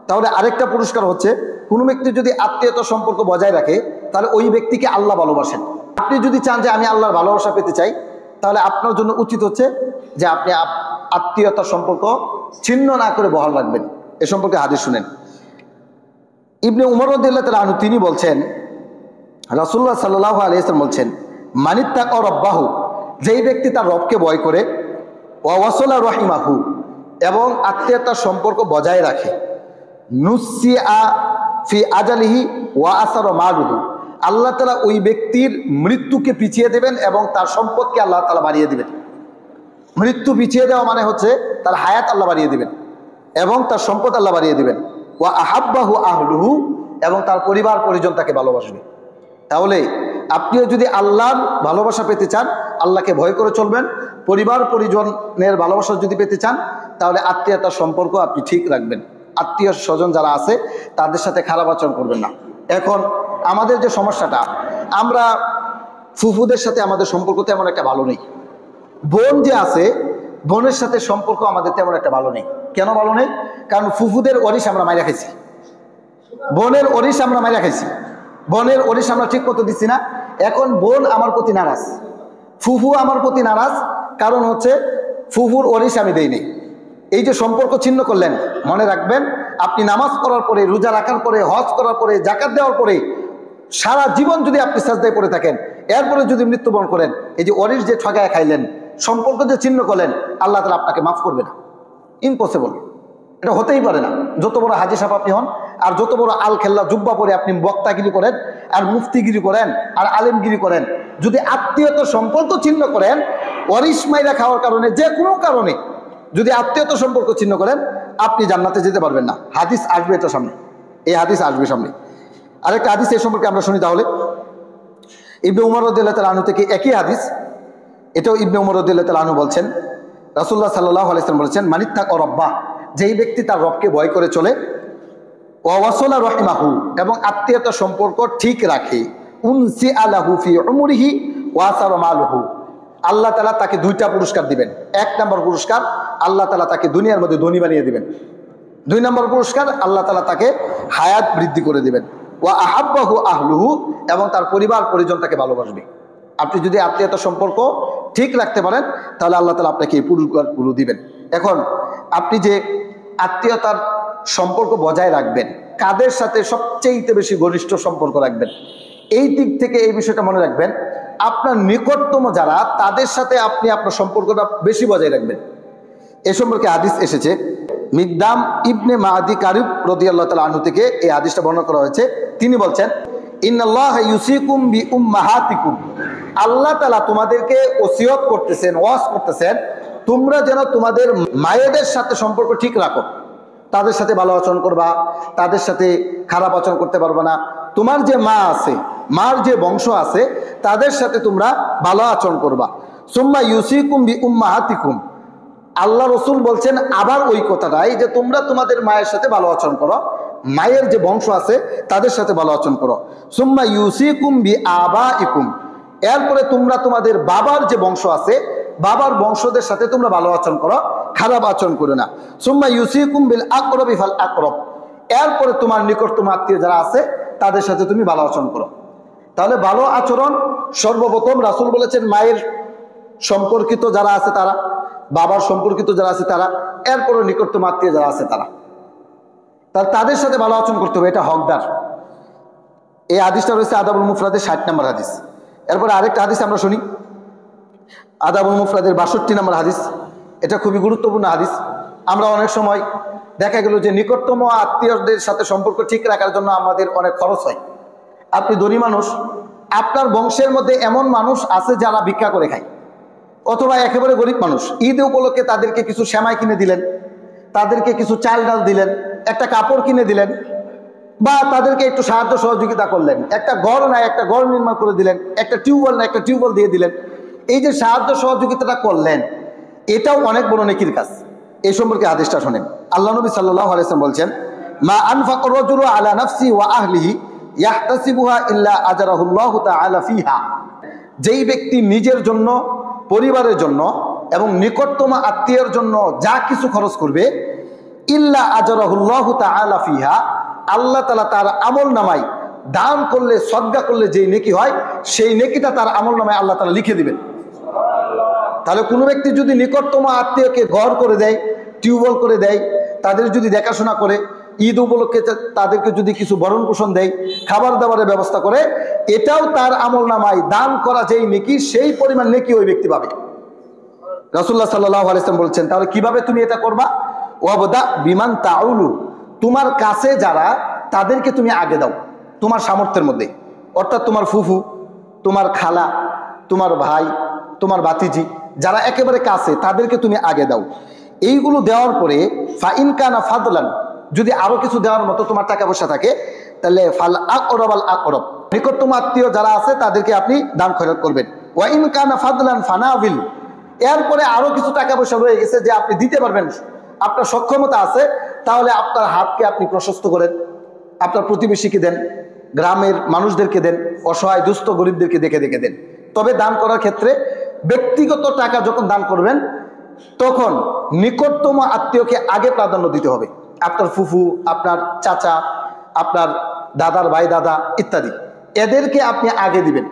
তাহলে আরেকটা পুরস্কার হচ্ছে, কোনো ব্যক্তি যদি আত্মীয়তার সম্পর্ক বজায় রাখে, তাহলে ওই ব্যক্তিকে আল্লাহ ভালোবাসেন। আপনি যদি চান যে আমি আল্লাহর ভালোবাসা পেতে চাই, তাহলে আপনার জন্য উচিত হচ্ছে যে আপনি আত্মীয়তার সম্পর্ক ছিন্ন না করে বহাল রাখবেন। এ সম্পর্কে হাদিস শুনেন। ইবনে উমর রাদিয়াল্লাহু তাআলা আনহু তিনি বলছেন, রাসূলুল্লাহ সাল্লাল্লাহু আলাইহি ওয়াসাল্লাম বলছেন, মানিত্তাকা রাব্বাহু, যেই ব্যক্তি তার রবকে ভয় করে, ওয়া ওয়াসালা রাহিমাহু, এবং আত্মীয়তার সম্পর্ক বজায় রাখে, নুসিআ ফি আজালিহি ওয়া আসারা মালুহু, আল্লাহ তাআলা ওই ব্যক্তির মৃত্যুকে পিছিয়ে দেবেন এবং তার সম্পদকে আল্লাহ তাআলা বাড়িয়ে দিবেন। মৃত্যু পিছিয়ে দেওয়া মানে হচ্ছে তার হায়াত আল্লাহ বাড়িয়ে দিবেন এবং তার সম্পদ আল্লাহ বাড়িয়ে দিবেন। ওয়া আহাব্বাহু আহলুহু, এবং তার পরিবার পরিজন তাকে ভালোবাসবে। তাহলে আপনিও যদি আল্লাহর ভালোবাসা পেতে চান, আল্লাহকে ভয় করে চলবেন। পরিবার পরিজনের ভালোবাসা যদি পেতে চান, তাহলে আত্মীয়তার সম্পর্ক আপনি ঠিক রাখবেন। আত্মীয় স্বজন যারা আছে তাদের সাথে খারাপ আচরণ করবেন না। এখন আমাদের যে সমস্যাটা, আমরা ফুফুদের সাথে আমাদের সম্পর্ক তেমন একটা ভালো নেই। বোন যে আছে, বোনের সাথে সম্পর্ক আমাদের তেমন একটা ভালো নেই। কেন ভালো নেই? কারণ ফুফুদের ওরিশ আমরা মাইরা খাইছি, বোনের ওরিশ আমরা মাইরা খাইছি, বোনের ওরিশ আমরা ঠিক মতো দিচ্ছি না। এখন বোন আমার প্রতি নারাজ, ফুফু আমার প্রতি নারাজ, কারণ হচ্ছে ফুফুর ওরিশ আমি দেইনি। এই যে সম্পর্ক ছিন্ন করলেন, মনে রাখবেন, আপনি নামাজ পড়ার পরে, রোজা রাখার পরে, হজ করার পরে, যাকাত দেওয়ার পরে, সারা জীবন যদি আপনি সাজদায় পড়ে থাকেন, এরপরে যদি মৃত্যুবরণ করেন, এই যে ওরিশ যে ঠগায় খাইলেন, সম্পর্ক যে ছিন্ন করলেন, আল্লাহ তাআলা আপনাকে মাফ করবে না। ইম্পসিবল, এটা হতেই পারে না। যত বড় হাজি সাহেব আপনি হন, আর যত বড় আল খেল্লা জুব্বা পরে আপনি বক্তাগিরি করেন, আর মুফতিগিরি করেন, আর আলেমগিরি করেন, যদি আত্মীয়তার সম্পর্ক ছিন্ন করেন, ওয়ারিশ মাইরা খাওয়ার কারণে, যে কোনো কারণে যদি আত্মীয়তার সম্পর্ক ছিন্ন করেন, আপনি জান্নাতে যেতে পারবেন না। হাদিস আসবে এটা সামনে, এই হাদিস আসবে সামনে। আরেকটা হাদিস এই সম্পর্কে আমরা শুনি তাহলে। ইবনে উমর রাদিয়াল্লাহু তাআলা আনহু থেকে একই হাদিস, এটাও ইবনে উমর রাদিয়াল্লাহু তাআলা আনহু বলছেন, রাসূলুল্লাহ সাল্লাল্লাহু আলাইহি ওয়াসাল্লাম বলেছেন, মানিত্তাকা রাব্বাহ, যেই ব্যক্তি তার রবকে ভয় করে চলে, ওয়া ওয়াসালা রাহিমাহু, এবং আত্মীয়তার সম্পর্ক ঠিক রাখে, উনসিআ লাহু ফি উমরিহি ওয়া আসারা মালুহু, আল্লাহ তাআলা তাকে দুইটা পুরস্কার দিবেন। এক নম্বর পুরস্কার, আল্লাহ তাআলা তাকে দুনিয়ার মধ্যে ধনী বানিয়ে দিবেন। দুই নম্বর পুরস্কার, আল্লাহ তাআলা তাকে হায়াত বৃদ্ধি করে দিবেন। ওয়া আহাব্বাহু আহলুহু, এবং তার পরিবার পরিজন তাকে ভালোবাসবে। আপনি যদি আত্মীয়তার সম্পর্ক ঠিক রাখতে পারেন, তাহলে আল্লাহ তাআলা আপনাকে এই পুরস্কারগুলো দিবেন। এখন আপনি যে আত্মীয়তার সম্পর্ক বজায় রাখবেন, কাদের সাথে সবচেয়ে বেশি ঘনিষ্ঠ সম্পর্ক রাখবেন, এই দিক থেকে এই বিষয়টা মনে রাখবেন। আপনার নিকটতম যারা, তাদের সাথে আপনি আপনার সম্পর্কটা বেশি বজায় রাখবেন। এ সম্পর্কে হাদিস এসেছে, মিকদাম ইবনে মাআদি কারিব রাদিয়াল্লাহু তাআলা আনহু থেকে এই হাদিসটা বর্ণনা করা হয়েছে। তিনি বলছেন, ইন্নাল্লাহা ইউসিকুম বিউম্মাহাতিকুম, আল্লাহ তাআলা তোমাদেরকে ওসিয়ত করতেছেন, ওয়াজ করতেছেন, তোমরা যেন তোমাদের মায়েদের সাথে সম্পর্ক ঠিক রাখো। তাদের সাথে ভালো আচরণ করবা, তাদের সাথে খারাপ আচরণ করতে পারবে না। তোমার যে মা আছে, মার যে বংশ আছে, তাদের সাথে তোমরা ভালো আচরণ করবা। সুম্মা ইউসিকুম বিউম্মাহাতিকুম, আল্লাহ রাসূল বলছেন আবার ওই কথাটাই, যে তোমরা তোমাদের মায়ের সাথে ভালো আচরণ করো, মায়ের যে বংশ আছে তাদের সাথে ভালো আচরণ করো। সুম্মা ইউসিকুম বিআবাইকুম, এরপরে তোমরা তোমাদের বাবার যে বংশ আছে, বাবার বংশদের সাথে তোমরা ভালো আচরণ করো, খারাপ আচরণ করো না। সুম্মা ইউসিকুম বিল আকরাবি ফাল আকরাব, এরপরে তোমার নিকটতম আত্মীয় যারা আছে তাদের সাথে তুমি ভালো আচরণ করো। তাহলে ভালো আচরণ সর্বপ্রথম রাসূল বলেছেন মায়ের সম্পর্কিত যারা আছে তারা, বাবার সম্পর্কিত যারা আছে তারা, এরপরে নিকটতম আত্মীয় যারা আছে তারা, তাদের সাথে ভালো আচরণ করতে হবে, এটা হকদার। এই হাদিসটা রয়েছে আদাবুল মুফরাদের 60 নম্বর হাদিস। এরপরে আরেকটা হাদিস আমরা শুনি, আদাবুল মুফরাদের 62 নম্বর হাদিস। এটা খুবই গুরুত্বপূর্ণ হাদিস। আমরা অনেক সময় দেখা গেল যে নিকটতম আত্মীয়দের সাথে সম্পর্ক ঠিক রাখার জন্য আমাদের অনেক খরচ হয়। আপনি ধনী মানুষ, আপনার বংশের মধ্যে এমন মানুষ আছে যারা ভিক্ষা করে খায়, অথবা একেবারে গরিব মানুষ, ঈদ উপলক্ষে তাদেরকে কিছু সেমাই কিনে দিলেন, তাদেরকে কিছু চাল ডাল দিলেন, একটা কাপড় কিনে দিলেন, বা তাদেরকে একটু সাহায্য সহযোগিতা করলেন, একটা ঘর নাই একটা ঘর নির্মাণ করে দিলেন, একটা টিউবওয়েল না একটা টিউবওয়েল দিয়ে দিলেন। এই যে সাহায্য সহযোগিতাটা করলেন, এটাও অনেক বড় নেকির কাজ। এই সম্পর্কে হাদিসটা শোনেন। আল্লাহ নবী সাল্লাল্লাহু আলাইহি ওয়াসাল্লাম বলছেন, মা আনফাকা রাজুলু আলা নাফসি ওয়া আহলিহি ইয়াহতাসিবুহা ইল্লা আজরাহুল্লাহু তাআলা ফিহা। যেই ব্যক্তি নিজের জন্য, পরিবারের জন্য এবং নিকটতম আত্মীয়ের জন্য যা কিছু খরচ করবে, ইল্লা আজরাহুল্লাহু তাআলা ফিহা, আল্লাহ তাআলা তার আমলনামায় দান করলে, সদকা করলে যেই নেকি হয়, সেই নেকিটা তার আমলনামায় আল্লাহ তাআলা লিখে দিবেন। তাহলে কোনো ব্যক্তি যদি নিকটতম আত্মীয়কে ঘর করে দেয়, টিউবওয়েল করে দেয়, তাদের যদি দেখাশোনা করে, ঈদ উপলক্ষে তাদেরকে যদি কিছু ভরণ পোষণ দেয়, খাবার দাবারের ব্যবস্থা করে, এটাও তার আমলনামায় দান করা যেই নেকি, সেই পরিমাণ নেকি ওই ব্যক্তি পাবে। রাসূলুল্লাহ সাল্লাল্লাহু আলাইহি ওয়াসাল্লাম বলছেন, তাহলে কিভাবে তুমি এটা করবা? ওয়াবদা বিমান তাউলু, তোমার কাছে যারা, তাদেরকে তুমি আগে দাও তোমার সামর্থ্যের মধ্যে। অর্থাৎ তোমার ফুফু, তোমার খালা, তোমার ভাই, তোমার ভাতিজি, যারা একেবারে কাছে, তাদেরকে তুমি আগে দাও। এইগুলো দেওয়ার পরে ফাইন কানা ফাদলান, যদি আরো কিছু দেওয়ার মতো তোমার টাকা পয়সা থাকে, তাহলে ফাল আকরাব আল আকরাব, নিকটতম আত্মীয় যারা আছে তাদেরকে আপনি দান খয়রাত করবেন। ওয়া ইন কানা ফাদলান ফানাবিল, এরপরে আরো কিছু টাকা পয়সা রয়ে গেছে যে আপনি দিতে পারবেন, আপনার সক্ষমতা আছে, তাহলে আপনার হাতকে আপনি প্রশস্ত করেন, আপনার প্রতিবেশীকে দেন, গ্রামের মানুষদেরকে দেন, অসহায় দুস্থ গরিবদেরকে দেখে দেখে দেন। তবে দান করার ক্ষেত্রে ব্যক্তিগত টাকা যখন দান করবেন, তখন নিকটতম আত্মীয়কে আগে প্রাধান্য দিতে হবে। আপনার ফুফু, আপনার চাচা, আপনার দাদার ভাই দাদা ইত্যাদি, এদেরকে আপনি আগে দিবেন।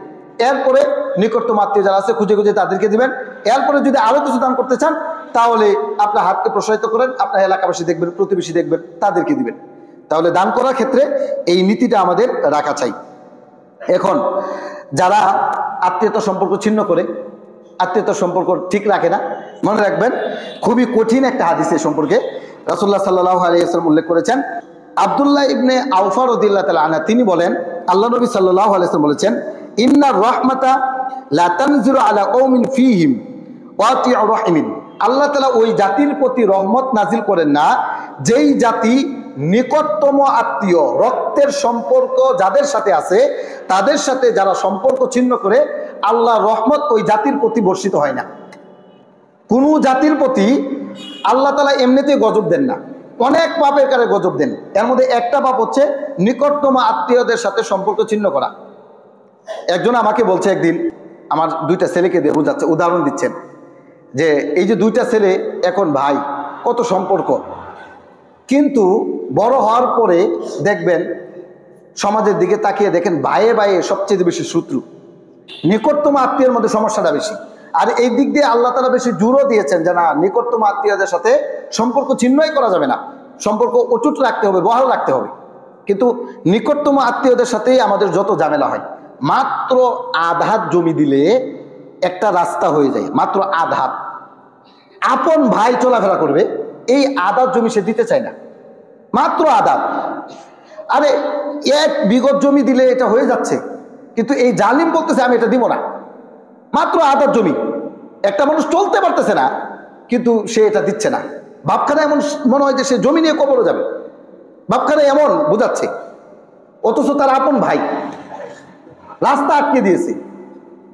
এরপরে নিকটতম আত্মীয় যারা আছে খুঁজে খুঁজে তাদেরকে দিবেন। এরপরে যদি আরো কিছু দান করতে চান, তাহলে আপনার হাতকে প্রসারিত করেন, আপনার এলাকাবাসী দেখবেন, প্রতিবেশী দেখবেন, তাদেরকে দিবেন। তাহলে দান করার ক্ষেত্রে এই নীতিটা আমাদের রাখা চাই। এখন যারা আত্মীয়তা সম্পর্ক ছিন্ন করে, আত্মীয়তা সম্পর্ক ঠিক রাখে না, মনে রাখবেন খুবই কঠিন একটা হাদিস এই সম্পর্কে রাসূলুল্লাহ সাল্লাল্লাহু আলাইহি ওয়াসাল্লাম উল্লেখ করেছেন। আব্দুল্লাহ ইবনে আওফা রাদিয়াল্লাহু তাআলা আনহু তিনি বলেন, আল্লাহ নবী সাল্লাল্লাহু আলাইহি ওয়াসাল্লাম বলেছেন, ইন্নার রাহমাতা লা তানজিরু আলা কওমিন ফীহিম ওয়াতিউ রাহিমিন, আল্লাহ তাআলা ওই জাতির প্রতি রহমত নাজিল করেন না যেই জাতি নিকটতম আত্মীয়, রক্তের সম্পর্ক যাদের সাথে আছে, তাদের সাথে যারা সম্পর্ক ছিন্ন করে, আল্লাহর রহমত ওই জাতির প্রতি বর্ষিত হয় না। কোনো জাতির প্রতি আল্লাহ তাআলা এমনিতেই গজব দেন না, অনেক পাপের কারে গজব দেন। এর মধ্যে একটা পাপ হচ্ছে নিকটতম আত্মীয়দের সাথে সম্পর্ক ছিন্ন করা। একজন আমাকে বলছে একদিন, আমার দুইটা ছেলেকে দিয়ে বোঝাচ্ছে, উদাহরণ দিচ্ছেন যে এই যে দুইটা ছেলে এখন ভাই, কত সম্পর্ক, কিন্তু বড় হওয়ার পরে দেখবেন সমাজের দিকে তাকিয়ে দেখেন ভাইয়ে ভাইয়ে সবচেয়ে বেশি শত্রু, নিকটতম আত্মীয়ের মধ্যে সমস্যাটা বেশি। আর এই দিক দিয়ে আল্লাহ তাআলা বেশি জোরও দিয়েছেন যে না, নিকটতম আত্মীয়দের সাথে সম্পর্ক ছিন্নই করা যাবে না, সম্পর্ক অটুট রাখতে হবে, বহাল রাখতে হবে। কিন্তু নিকটতম আত্মীয়দের সাথেই আমাদের যত ঝামেলা হয়। মাত্র আধাত জমি দিলে একটা রাস্তা হয়ে যায়, মাত্র আধাত। আপন ভাই চলাফেরা করবে, এই আধাত জমি সে দিতে চায় না, মাত্র আধাত। আরে 1 বিঘত জমি দিলে এটা হয়ে যাচ্ছে, কিন্তু এই জালিম বলতেছে আমি এটা দিব না, মাত্র আধাত জমি। একটা মানুষ চলতে পারতেছে না, কিন্তু সে এটা দিচ্ছে না। ভাবখানা এমন মনে হয় যে সে জমি নিয়ে কবরে যাবে, ভাবখানা এমন বোঝাচ্ছে, অথচ তার আপন ভাই। রাস্তা আটকে দিয়েছে,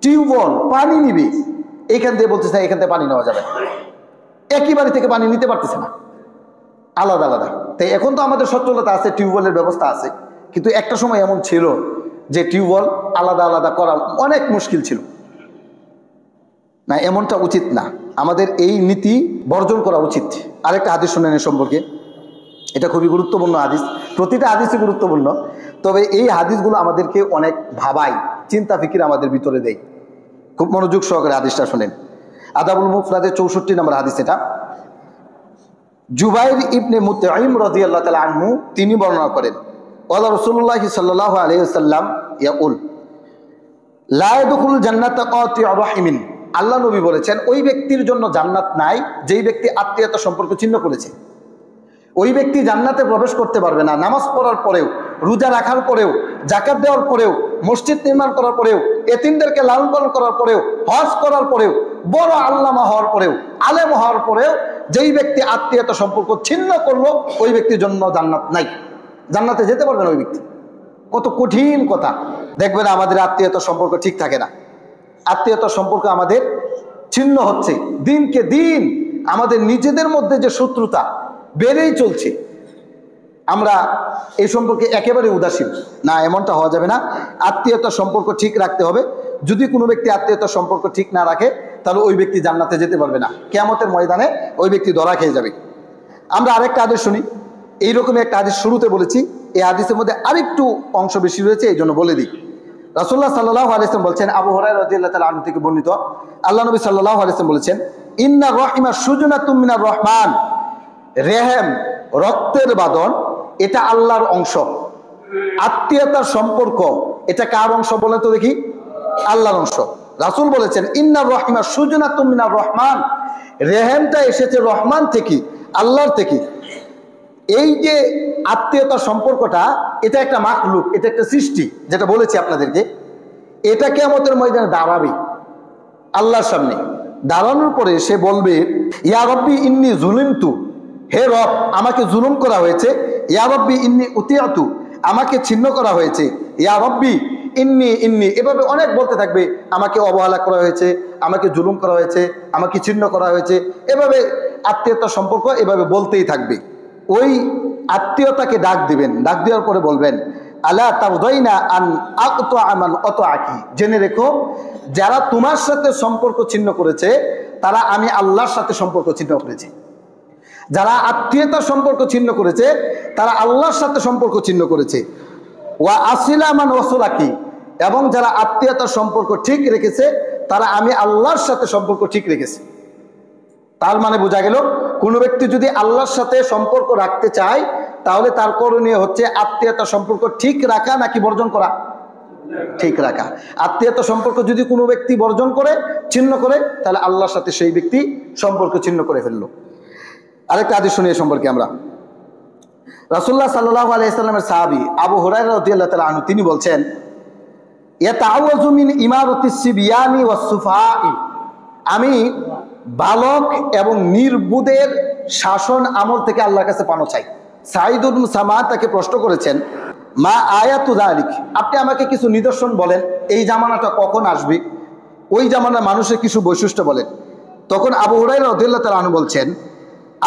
টিউবওয়েল পানি নিবে, এইখান থেকে বলতেছে এখান থেকে পানি নেওয়া যাবে, একই বাড়ি থেকে পানি নিতে পারতেছে না, আলাদা আলাদা। তাই এখন তো আমাদের সচ্ছলতা আছে, টিউবওয়েলের ব্যবস্থা আছে, কিন্তু একটা সময় এমন ছিল যে টিউবওয়েল আলাদা আলাদা করা অনেক মুশকিল ছিল। না, এমনটা উচিত না, আমাদের এই নীতি বর্জন করা উচিত। আরেকটা হাদিস শুনেন এ সম্পর্কে, এটা খুবই গুরুত্বপূর্ণ হাদিস, প্রতিটা হাদিসই গুরুত্বপূর্ণ, তবে এই হাদিসগুলো আমাদেরকে অনেক ভাবায়, চিন্তা ফিকির আমাদের ভিতরে দেয়। খুব মনোযোগ সহকারে হাদিসটা শুনেন। আদাবুল মুফরাদের 64 নম্বর হাদিস এটা। জুবাইর ইবনে মুতঈম রাদিয়াল্লাহু তাআলা আনহু তিনি বর্ণনা করেন, ওয়ালা রাসূলুল্লাহ সাল্লাল্লাহু আলাইহি ওয়াসাল্লাম ইয়াকুল লা ইয়াদখুলুল জান্নাতা কাতিউ রাহিমিন, আল্লাহ নবী বলেছেন ওই ব্যক্তির জন্য জান্নাত নাই যেই ব্যক্তি আত্মীয়তা সম্পর্ক ছিন্ন করেছে। ওই ব্যক্তি জান্নাতে প্রবেশ করতে পারবে না নামাজ পড়ার পরেও, রোজা রাখার পরেও, যাকাত দেওয়ার পরেও, মসজিদ নির্মাণ করার পরেও, এতিমদেরকে লালন পালন করার পরেও, হজ করার পরেও, বড় আল্লামা হওয়ার পরেও, আলেম হওয়ার পরেও যেই ব্যক্তি আত্মীয়তা সম্পর্ক ছিন্ন করলো, ওই ব্যক্তির জন্য জান্নাত নাই, জান্নাতে যেতে পারবে না ওই ব্যক্তি। কত কঠিন কথা। দেখবেন আমাদের আত্মীয়তা সম্পর্ক ঠিক থাকে না, আত্মীয়তা সম্পর্ক আমাদের ছিন্ন হচ্ছে, দিনকে দিন আমাদের নিজেদের মধ্যে যে শত্রুতা বেড়েই চলছে, আমরা এই সম্পর্কে একেবারে উদাসীন না, এমনটা হওয়া যাবে না। আত্মীয়তার সম্পর্ক ঠিক রাখতে হবে। যদি কোনো ব্যক্তি আত্মীয়তার সম্পর্ক ঠিক না রাখে তাহলে ওই ব্যক্তি জান্নাতে যেতে পারবে না, কিয়ামতের ময়দানে ওই ব্যক্তি ধরা খেয়ে যাবে। আমরা আরেকটা হাদিস শুনি, এইরকমই একটা হাদিস শুরুতে বলেছি, এই হাদিসের মধ্যে আরেকটু অংশ বেশি রয়েছে, এই জন্য বলে দিই। রাসূলুল্লাহ সাল্লাল্লাহু আলাইহি ওয়াসাল্লাম বলছেন, আবু হুরায়রা রাদিয়াল্লাহু তাআলা আনহু থেকে বর্ণিত, আল্লাহ নবী সাল্লাল্লাহু আলাইহি ওয়াসাল্লাম বলেছেন, ইন্না রাহিমা সুজনাতুম মিনার রহমান, রেহেম রক্তের বাঁধন, এটা আল্লাহর অংশ। আত্মীয়তার সম্পর্ক এটা কার অংশ বলেন তো দেখি? আল্লাহর অংশ। রাসূল বলেছেন, ইন্না রাহিমা সুজনাতুম মিনার রহমান, রেহেমটা এসেছে রহমান থেকে, আল্লাহর থেকে। এই যে আত্মীয়তার সম্পর্কটা, এটা একটা মাখলুক, এটা একটা সৃষ্টি, যেটা বলেছি আপনাদেরকে। এটা কিয়ামতের ময়দানে দাঁড়াবে আল্লাহর সামনে। দাঁড়ানোর পরে সে বলবে, ইয়া রব্বি ইন্নী যুলিমতু, হে রব আমাকে জুলুম করা হয়েছে। ইয়া রব্বি ইন্নী উতিয়াতু, আমাকে ছিন্ন করা হয়েছে। ইয়া রব্বি ইন্নী ইন্নী, এভাবে অনেক বলতে থাকবে, আমাকে অবহেলা করা হয়েছে, আমাকে জুলুম করা হয়েছে, আমাকে ছিন্ন করা হয়েছে। এভাবে আত্মীয়তার সম্পর্ক এভাবে বলতেই থাকবে। ওই আত্মীয়তাকে ডাক দিবেন, ডাক দেওয়ার পরে বলবেন, আলা তারদাইনা আন আকতা আমান আতাআকি, জেনে রেখো যারা তোমার সাথে সম্পর্ক ছিন্ন করেছে তারা আমি আল্লাহর সাথে সম্পর্ক ছিন্ন করেছি। যারা আত্মীয়তার সম্পর্ক ছিন্ন করেছে তারা আল্লাহর সাথে সম্পর্ক ছিন্ন করেছে। ওয়া আসিলা মান ওয়াসলাকি, এবং যারা আত্মীয়তার সম্পর্ক ঠিক রেখেছে তারা আমি আল্লাহর সাথে সম্পর্ক ঠিক রেখেছি। তার মানে বোঝা গেল, কোনো ব্যক্তি যদি আল্লাহর সাথে সম্পর্ক রাখতে চায় তাহলে তার করণীয় হচ্ছে আত্মীয়তার সম্পর্ক ঠিক রাখা নাকি বর্জন করা? ঠিক রাখা। আত্মীয়তার সম্পর্ক যদি কোনো ব্যক্তি বর্জন করে, ছিন্ন করে, তাহলে আল্লাহর সাথে সেই ব্যক্তি সম্পর্ক ছিন্ন করে ফেললো। আরেকটা হাদিস শুনি এ সম্পর্কে আমরা। রাসূলুল্লাহ সাল্লাল্লাহু আলাইহি ওয়াসাল্লামের সাহাবী আবু হুরায়রা রাদিয়াল্লাহু তাআলা আনহু তিনি বলছেন, ইয়াতাআওয়াযু মিন ইমারাতিস সিবয়ানি ওয়াস সুফাহা'i, আমি বালক এবং নির্বুদের শাসন আমল থেকে আল্লাহর কাছে পানা চাই। সাঈদ ইবনে সামা তাকে প্রশ্ন করেছেন, মা আয়াতু যালিক, আপনি আমাকে কিছু নিদর্শন বলেন, এই জামানাটা কখন আসবে, ওই জামানার মানুষের কিছু বৈশিষ্ট্য বলেন। তখন আবু হুরায়রা রাদিয়াল্লাহু তাআলা আনহু বলছেন,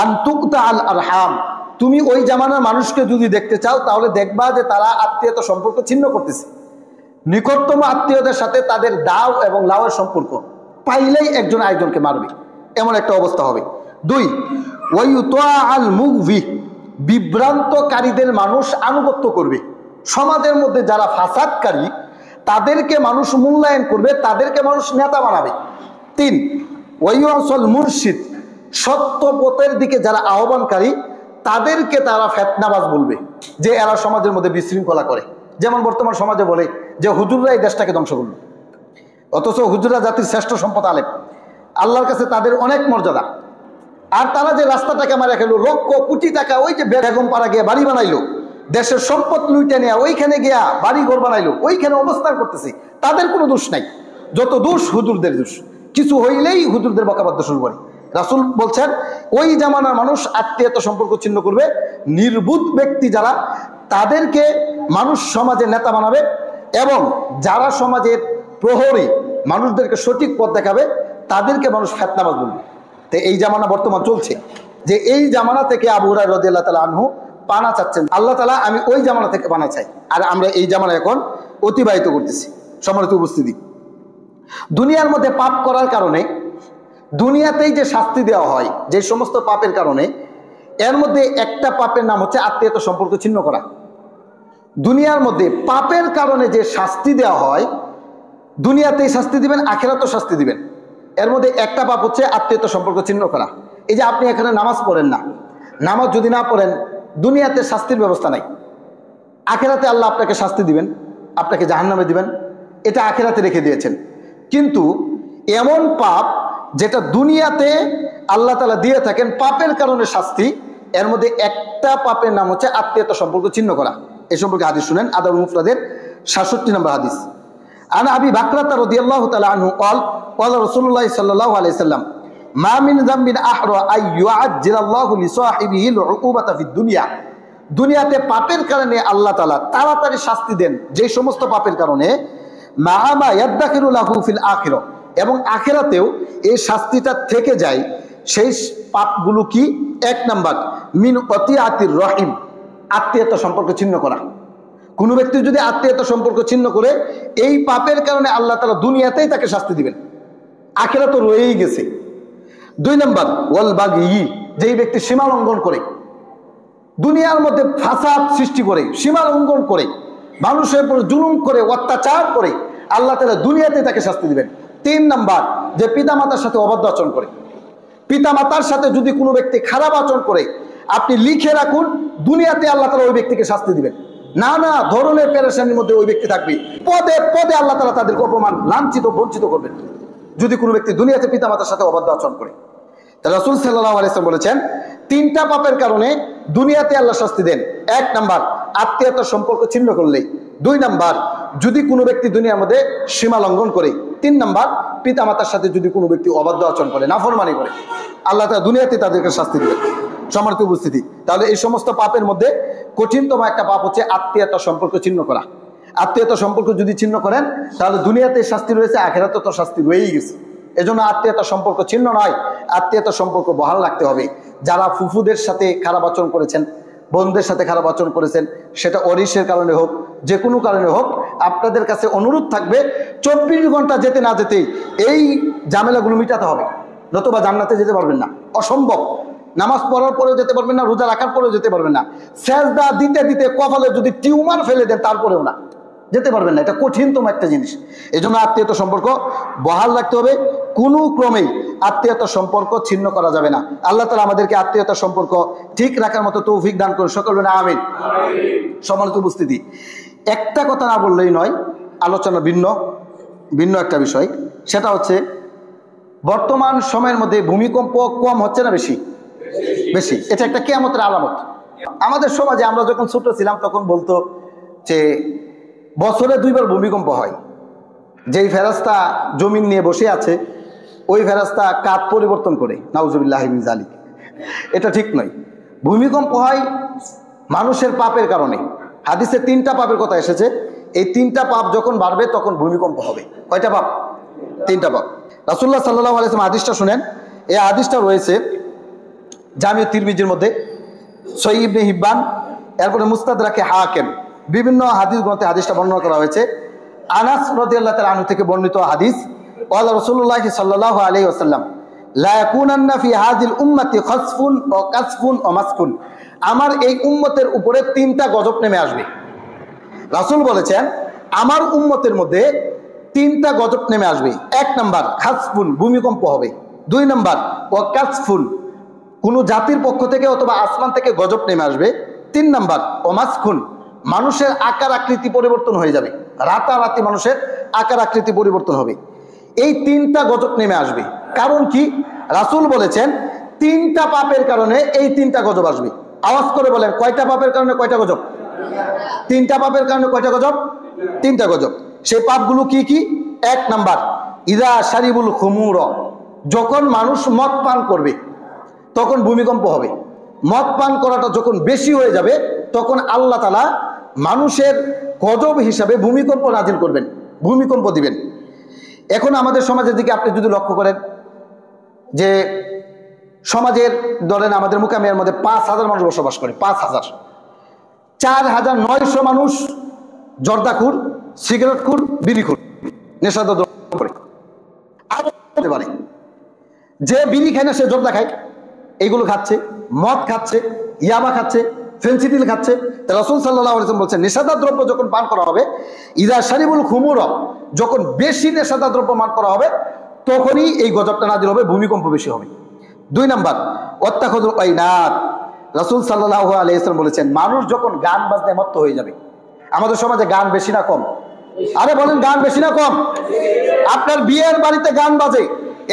আনতুকতা আল আরহাম, তুমি ওই জামানার মানুষকে যদি দেখতে চাও তাহলে দেখবা যে তারা আত্মীয়তা সম্পর্ক ছিন্ন করতেছে। নিকটতম আত্মীয়দের সাথে তাদের দাও এবং লাওয়ের সম্পর্ক, পাইলেই একজন আরেকজনকে মারবে, এমন একটা অবস্থা হবে। 2, ওয়ায়ুতা আল মুগভি, বিভ্রান্তকারীদের মানুষ আনুগত্য করবে। সমাজের মধ্যে যারা ফাসাদকারী তাদেরকে মানুষ মূল্যায়ন করবে, তাদেরকে মানুষ নেতা বানাবে। 3, ওয়ায়ুসল মুরশিদ, সত্য পথের দিকে যারা আহ্বানকারী তাদেরকে তারা ফিতনাবাজ বলবে, যে এরা সমাজের মধ্যে বিশৃঙ্খলা করে। যেমন বর্তমান সমাজে বলে যে হুজুররা এই দেশটাকে ধ্বংস করল, অথচ হুজুররা জাতির শ্রেষ্ঠ সম্পদ, আলেম, আল্লাহর কাছে তাদের অনেক মর্যাদা। আর তারা যে রাস্তাটাকে মারা খেলো, লক্ষ কোটি টাকা ওই যে বেগম পাড়া গিয়ে বাড়ি বানাইলো, দেশের সম্পদ লুটে নেয়া, ওইখানে গিয়া বাড়ি ঘর বানাইলো, ওইখানে অবস্থান করতেছে, তাদের কোনো দোষ নাই। যত দোষ হুজুরদের দোষ, কিছু হইলেই হুজুরদের বকাবাদ্য শুরু করে। রাসূল বলছেন, ওই জামানার মানুষ আত্মীয়তা সম্পর্ক ছিন্ন করবে। নির্বুধ ব্যক্তি যারা, তাদেরকে মানুষ সমাজের নেতা বানাবে, এবং যারা সমাজের প্রহরী, মানুষদেরকে সঠিক পথ দেখাবে, তাদেরকে মানুষ ফিতনাবাজ বলবে। তো এই জামানা বর্তমান চলছে, যে এই জামানা থেকে আবু হুরায়রা রাদিয়াল্লাহু তাআলা আনহু পানা চাচ্ছেন। আল্লাহ তাআলা, আমি ওই জামানা থেকে পানা চাই, আর আমরা এই জামানা এখন অতিবাহিত করতেছি। সম্মানিত উপস্থিতি, দুনিয়ার মধ্যে পাপ করার কারণে দুনিয়াতেই যে শাস্তি দেওয়া হয় যে সমস্ত পাপের কারণে, এর মধ্যে একটা পাপের নাম হচ্ছে আত্মীয়তা সম্পর্ক ছিন্ন করা। দুনিয়ার মধ্যে পাপের কারণে যে শাস্তি দেওয়া হয়, দুনিয়াতেই শাস্তি দিবেন, আখিরাতেও শাস্তি দিবেন। এর মধ্যে একটা পাপ হচ্ছে আত্মীয়তা সম্পর্ক ছিন্ন করা। এই যে আপনি এখানে নামাজ পড়েন না, নামাজ যদি না পড়েন দুনিয়াতে শাস্তির ব্যবস্থা নাই, আখিরাতে আল্লাহ আপনাকে শাস্তি দিবেন, আপনাকে জাহান্নামে দিবেন, এটা আখিরাতে রেখে দিয়েছেন। কিন্তু এমন পাপ যেটা দুনিয়াতে আল্লাহ তাআলা দিয়ে থাকেন পাপের কারণে শাস্তি, এর মধ্যে একটা পাপের নাম হচ্ছে আত্মীয়তা সম্পর্ক ছিন্ন করা। এই সম্পর্কে হাদিস শুনেন, আদাবুল মুফরাদের 67 নম্বর হাদিস। আন আবি বাকরাতা রাদিয়াল্লাহু তাআলা আনহু قال قال رسول الله صلى الله عليه وسلم ما من ذنب احرى ان يعجل الله لصاحبه العقوبة في الدنيا, দুনিয়াতে পাপের কারণে আল্লাহ তাআলা তাড়াতাড়ি শাস্তি দেন যে সমস্ত পাপের কারণে, মা মা ইয়াদাখিরু লাহু ফিল আখিরাহ, এবং আখিরাতেও এই শাস্তিটা থেকে যায় সেই পাপগুলো কি? 1 নাম্বার মিন অতিয়াতির রহিম, আত্মীয়তা সম্পর্ক ছিন্ন করা। কোনো ব্যক্তি যদি আত্মীয়তা সম্পর্ক ছিন্ন করে, এই পাপের কারণে আল্লাহ তাআলা দুনিয়াতেই তাকে শাস্তি দিবেন, আখিরাত তো রয়েই গেছে। 2 নাম্বার ওয়াল বাগি, যেই ব্যক্তি সীমা লঙ্ঘন করে, দুনিয়ার মধ্যে ফাসাদ সৃষ্টি করে, সীমা লঙ্ঘন করে, মানুষের উপর জুলুম করে, অত্যাচার করে, আল্লাহ তাআলা দুনিয়াতে তাকে শাস্তি দিবেন। 3 নাম্বার যে পিতামাতার সাথে অবাধ্য আচরণ করে, পিতামাতার সাথে যদি কোনো ব্যক্তি খারাপ আচরণ করে, আপনি লিখে রাখুন, দুনিয়াতে আল্লাহ তাআলা ওই ব্যক্তিকে শাস্তি দিবেন। নানা ধরনের পেরেশানির মধ্যে ওই ব্যক্তি থাকবে, পদে পদে আল্লাহ তাআলা তাদেরকে অপমান, লাঞ্ছিত, বঞ্চিত করবেন যদি কোনো ব্যক্তি দুনিয়াতে পিতামাতার সাথে অবাধ্য আচরণ করে। রাসূল সাল্লাল্লাহু আলাইহি ওয়াসাল্লাম বলেছেন 3টা পাপের কারণে দুনিয়াতে আল্লাহ শাস্তি দেন। 1 নাম্বার আত্মীয়তার সম্পর্ক ছিন্ন করলে, 2 নাম্বার যদি কোনো ব্যক্তি দুনিয়ার মধ্যে সীমা লঙ্ঘন করে, 3 নাম্বার পিতামাতার সাথে যদি কোনো ব্যক্তি অবাধ্য আচরণ করে, নাফরমানি করে, আল্লাহ তাআলা দুনিয়াতে তাদেরকে শাস্তি দিবেন। সম্মানিত উপস্থিতি, তাহলে এই সমস্ত পাপের মধ্যে কঠিনতম একটা পাপ হচ্ছে আত্মীয়তার সম্পর্ক ছিন্ন করা। আত্মীয়তার সম্পর্ক যদি ছিন্ন করেন, তাহলে দুনিয়াতে শাস্তি রয়েছে, আখিরাতে তো শাস্তি রয়েই গেছে। এজন্য আত্মীয়তার সম্পর্ক ছিন্ন নয়, আত্মীয়তার সম্পর্ক বহাল রাখতে হবে। যারা ফুফুদের সাথে খারাপ আচরণ করেছেন, বোনদের সাথে খারাপ আচরণ করেছেন, সেটা অরিসের কারণে হোক, যে কোনো কারণে হোক, আপনাদের কাছে অনুরোধ থাকবে 24 ঘন্টা যেতে না যেতেই এই ঝামেলাগুলো মিটাতে হবে, নতুবা জান্নাতে যেতে পারবেন না, অসম্ভব। নামাজ পড়ার পরেও যেতে পারবেন না, রোজা রাখার পরেও যেতে পারবেন না, সেজদা দিতে দিতে কপালে যদি টিউমার ফেলে দেন তারপরেও না, যেতে পারবেন না। এটা কঠিনতম একটা জিনিস। এই জন্য আত্মীয়তা সম্পর্ক বহাল রাখতে হবে, কোনো ক্রমেই আত্মীয়তা সম্পর্ক ছিন্ন করা যাবে না। আল্লাহ তাআলা আমাদেরকে আত্মীয়তা সম্পর্ক ঠিক রাখার মতো তৌফিক দান করুন, সকল বলেন আমিন। সম্মানিত উপস্থিতি, একটা কথা না বললেই নয়, আলোচনা ভিন্ন একটা বিষয়, সেটা হচ্ছে বর্তমান সময়ের মধ্যে ভূমিকম্প কম হচ্ছে না বেশি? বেশি। এটা একটা কিয়ামতের আলামত। আমাদের সমাজে আমরা যখন ছোট ছিলাম তখন বলতো যে বছরে 2 বার ভূমিকম্প হয়, যেই ফেরেশতা জমিন নিয়ে বসে আছে ওই ফেরেশতা কাত পরিবর্তন করে, নাউজুবিল্লাহি মিন যালিক। এটা ঠিক নয়। ভূমিকম্প হয় মানুষের পাপের কারণে। হাদিসে 3টা পাপের কথা এসেছে, এই 3টা পাপ যখন বাড়বে তখন ভূমিকম্প হবে। কয়টা পাপ? 3টা পাপ। রাসূলুল্লাহ সাল্লাল্লাহু আলাইহি ওয়াসাল্লাম হাদিসটা শুনেন, এই হাদিসটা রয়েছে জামিউ তিরমিজির মধ্যে, সহিহ ইবনে হিব্বান, এরপরে মুস্তাদরাকে হাকিম, বিভিন্ন হাদিস গ্রন্থে হাদিসটা বর্ণনা করা হয়েছে। আনাস রাদিয়াল্লাহু তাআলা আনহু থেকে বর্ণিত হাদিস, ওয়ালা রাসূলুল্লাহ সাল্লাল্লাহু আলাইহি ওয়াসাল্লাম লা ইয়াকুনান্না ফি হাযিল উম্মতি খাসফুন ওয়া কাসফুন ওয়া মাসকুন, আমার এই উম্মতের উপরে 3টা গজব নেমে আসবে। রাসূল বলেছেন আমার উম্মতের মধ্যে 3টা গজব নেমে আসবে। 1 নাম্বার খাসফুন, ভূমিকম্প হবে। 2 নাম্বার ওয়া কাসফুন, কোনো জাতির পক্ষ থেকে অথবা আসমান থেকে গজব নেমে আসবে। 3 নাম্বার ওয়া মাসকুন, মানুষের আকার আকৃতি পরিবর্তন হয়ে যাবে, রাতারাতি মানুষের আকার আকৃতি পরিবর্তন হবে। এই 3টা গজব নেমে আসবে। কারণ কি? রাসূল বলেছেন 3টা পাপের কারণে এই 3টা গজব আসবে। আওয়াজ করে বলেন, কয়টা পাপের কারণে কয়টা গজব? 3টা পাপের কারণে কয়টা গজব? 3টা গজব। সেই পাপগুলো কি কি? 1 নাম্বার ইযা শারিবুল খুমুর, যখন মানুষ মদ পান করবে তখন ভূমিকম্প হবে। মদ পান করাটা যখন বেশি হয়ে যাবে তখন আল্লাহ তাআলা মানুষের গজব হিসাবে ভূমিকম্প নাজিল করবেন, ভূমিকম্প দিবেন। এখন আমাদের সমাজের দিকে আপনি যদি লক্ষ্য করেন যে সমাজের ধরেন আমাদের মুকামিয়ার মধ্যে 5,000 মানুষ বসবাস করে, 5,000, 4,900 মানুষ জর্দাখুর, সিগারেটখুর, বিড়িখুর, নেশাদ্রব্য করে। আরো হতে পারে যে বিড়ি খায় না সে জর্দা খায়, এইগুলো খাচ্ছে, মদ খাচ্ছে, ইয়াবা খাচ্ছে, ফেন্সিডিল খাচ্ছে। রাসূল সাল্লাল্লাহু আলাইহি ওয়াসাল্লাম বলছেন নেশাদার দ্রব্য যখন পান করা হবে, ইযা শারিবুল খুমুর, যখন বেশি নেশাদার দ্রব্য পান করা হবে তখনই এই গজবটা নাজিল হবে, ভূমিকম্প বেশি হবে। 2 নাম্বার ওয়াত্তাখাযুল আইনাত, রাসূল সাল্লাল্লাহু আলাইহি ওয়াসাল্লাম বলেছেন মানুষ যখন গান বাজনায় মত্ত হয়ে যাবে। আমাদের সমাজে গান বেশি না কম? আরে বলেন, গান বেশি না কম? আপনার বিয়ের বাড়িতে গান বাজে,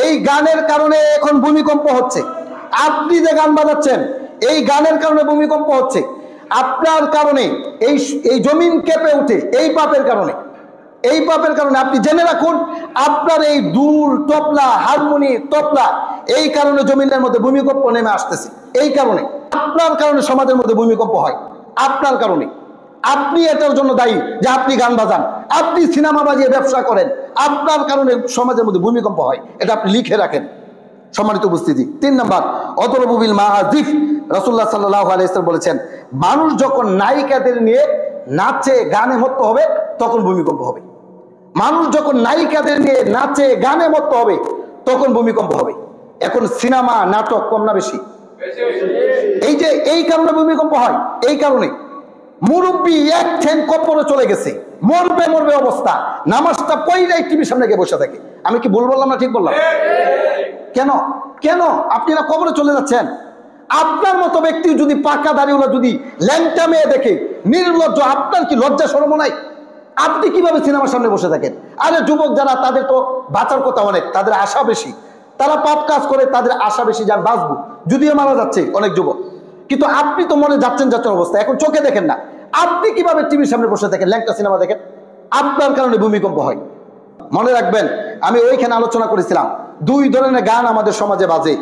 এই গানের কারণে এখন ভূমিকম্প হচ্ছে। আপনি যে গান বাজাচ্ছেন এই গানের কারণে ভূমিকম্প হচ্ছে, আপনার কারণে এই জমিন কেঁপে উঠে, এই পাপের কারণে, এই পাপের কারণে। আপনি জেনে রাখুন আপনার এই দুল, তবলা, হারমোনি, তবলা, এই কারণে জমিনের মধ্যে ভূমিকম্প নেমে আসতেছে। এই কারণে, আপনার কারণে সমাজের মধ্যে ভূমিকম্প হয়, আপনার কারণে। আপনি এটার জন্য দায়ী যে আপনি গান বাজান, আপনি সিনেমা বাজিয়ে ব্যবসা করেন, আপনার কারণে সমাজের মধ্যে ভূমিকম্প হয়। এটা আপনি লিখে রাখেন। সম্মানিত উপস্থিতি। 3 নাম্বার, অদরবু বিল মাহাজিফ। রাসূলুল্লাহ সাল্লাল্লাহু আলাইহি ওয়াসাল্লাম বলেছেন, মানুষ যখন নায়িকাদের নিয়ে নাচে গানে মত্ত হবে তখন ভূমিকম্প হবে। মানুষ যখন নায়িকাদের নিয়ে নাচে গানে মত্ত হবে তখন ভূমিকম্প হবে। এখন সিনেমা নাটক কম না বেশি? এই যে এই কারণে ভূমিকম্প হয়, এই কারণে মুরব্বী এক ঠ্যাং কবরে চলে গেছে, মরবে মরবে অবস্থা, নামাজটা পড়লেই টিভির সামনে গিয়ে বসে থাকে। আমি কি ভুল বললাম না ঠিক বললাম? কেন কেন আপনারা কবরে চলে যাচ্ছেন? আপনার মতো ব্যক্তি যদি পাকা দাড়িওয়ালা যদি ল্যাংটা মেয়ে দেখে নির্লজ্জ, আপনার কি লজ্জা শরম নাই? আপনি কিভাবে সিনেমার সামনে বসে থাকেন? আরে যুবক যারা, তাদের তো বাঁচার কথা অনেক, তাদের আশা বেশি, তারা পাপ কাজ করে, তাদের আশা বেশি যান বাঁচবো, যদিও মারা যাচ্ছে অনেক যুবক। কিন্তু আপনি তো মনে যাচ্ছেন অবস্থা, এখন চোখে দেখেন না, আপনি কিভাবে টিভির সামনে বসে থাকেন, ল্যাংটা সিনেমা দেখেন? আপনার কারণে ভূমিকম্প হয়। মনে রাখবেন, আমি ওইখানে আলোচনা করেছিলাম 2 ধরনের গান আমাদের সমাজে বাজে।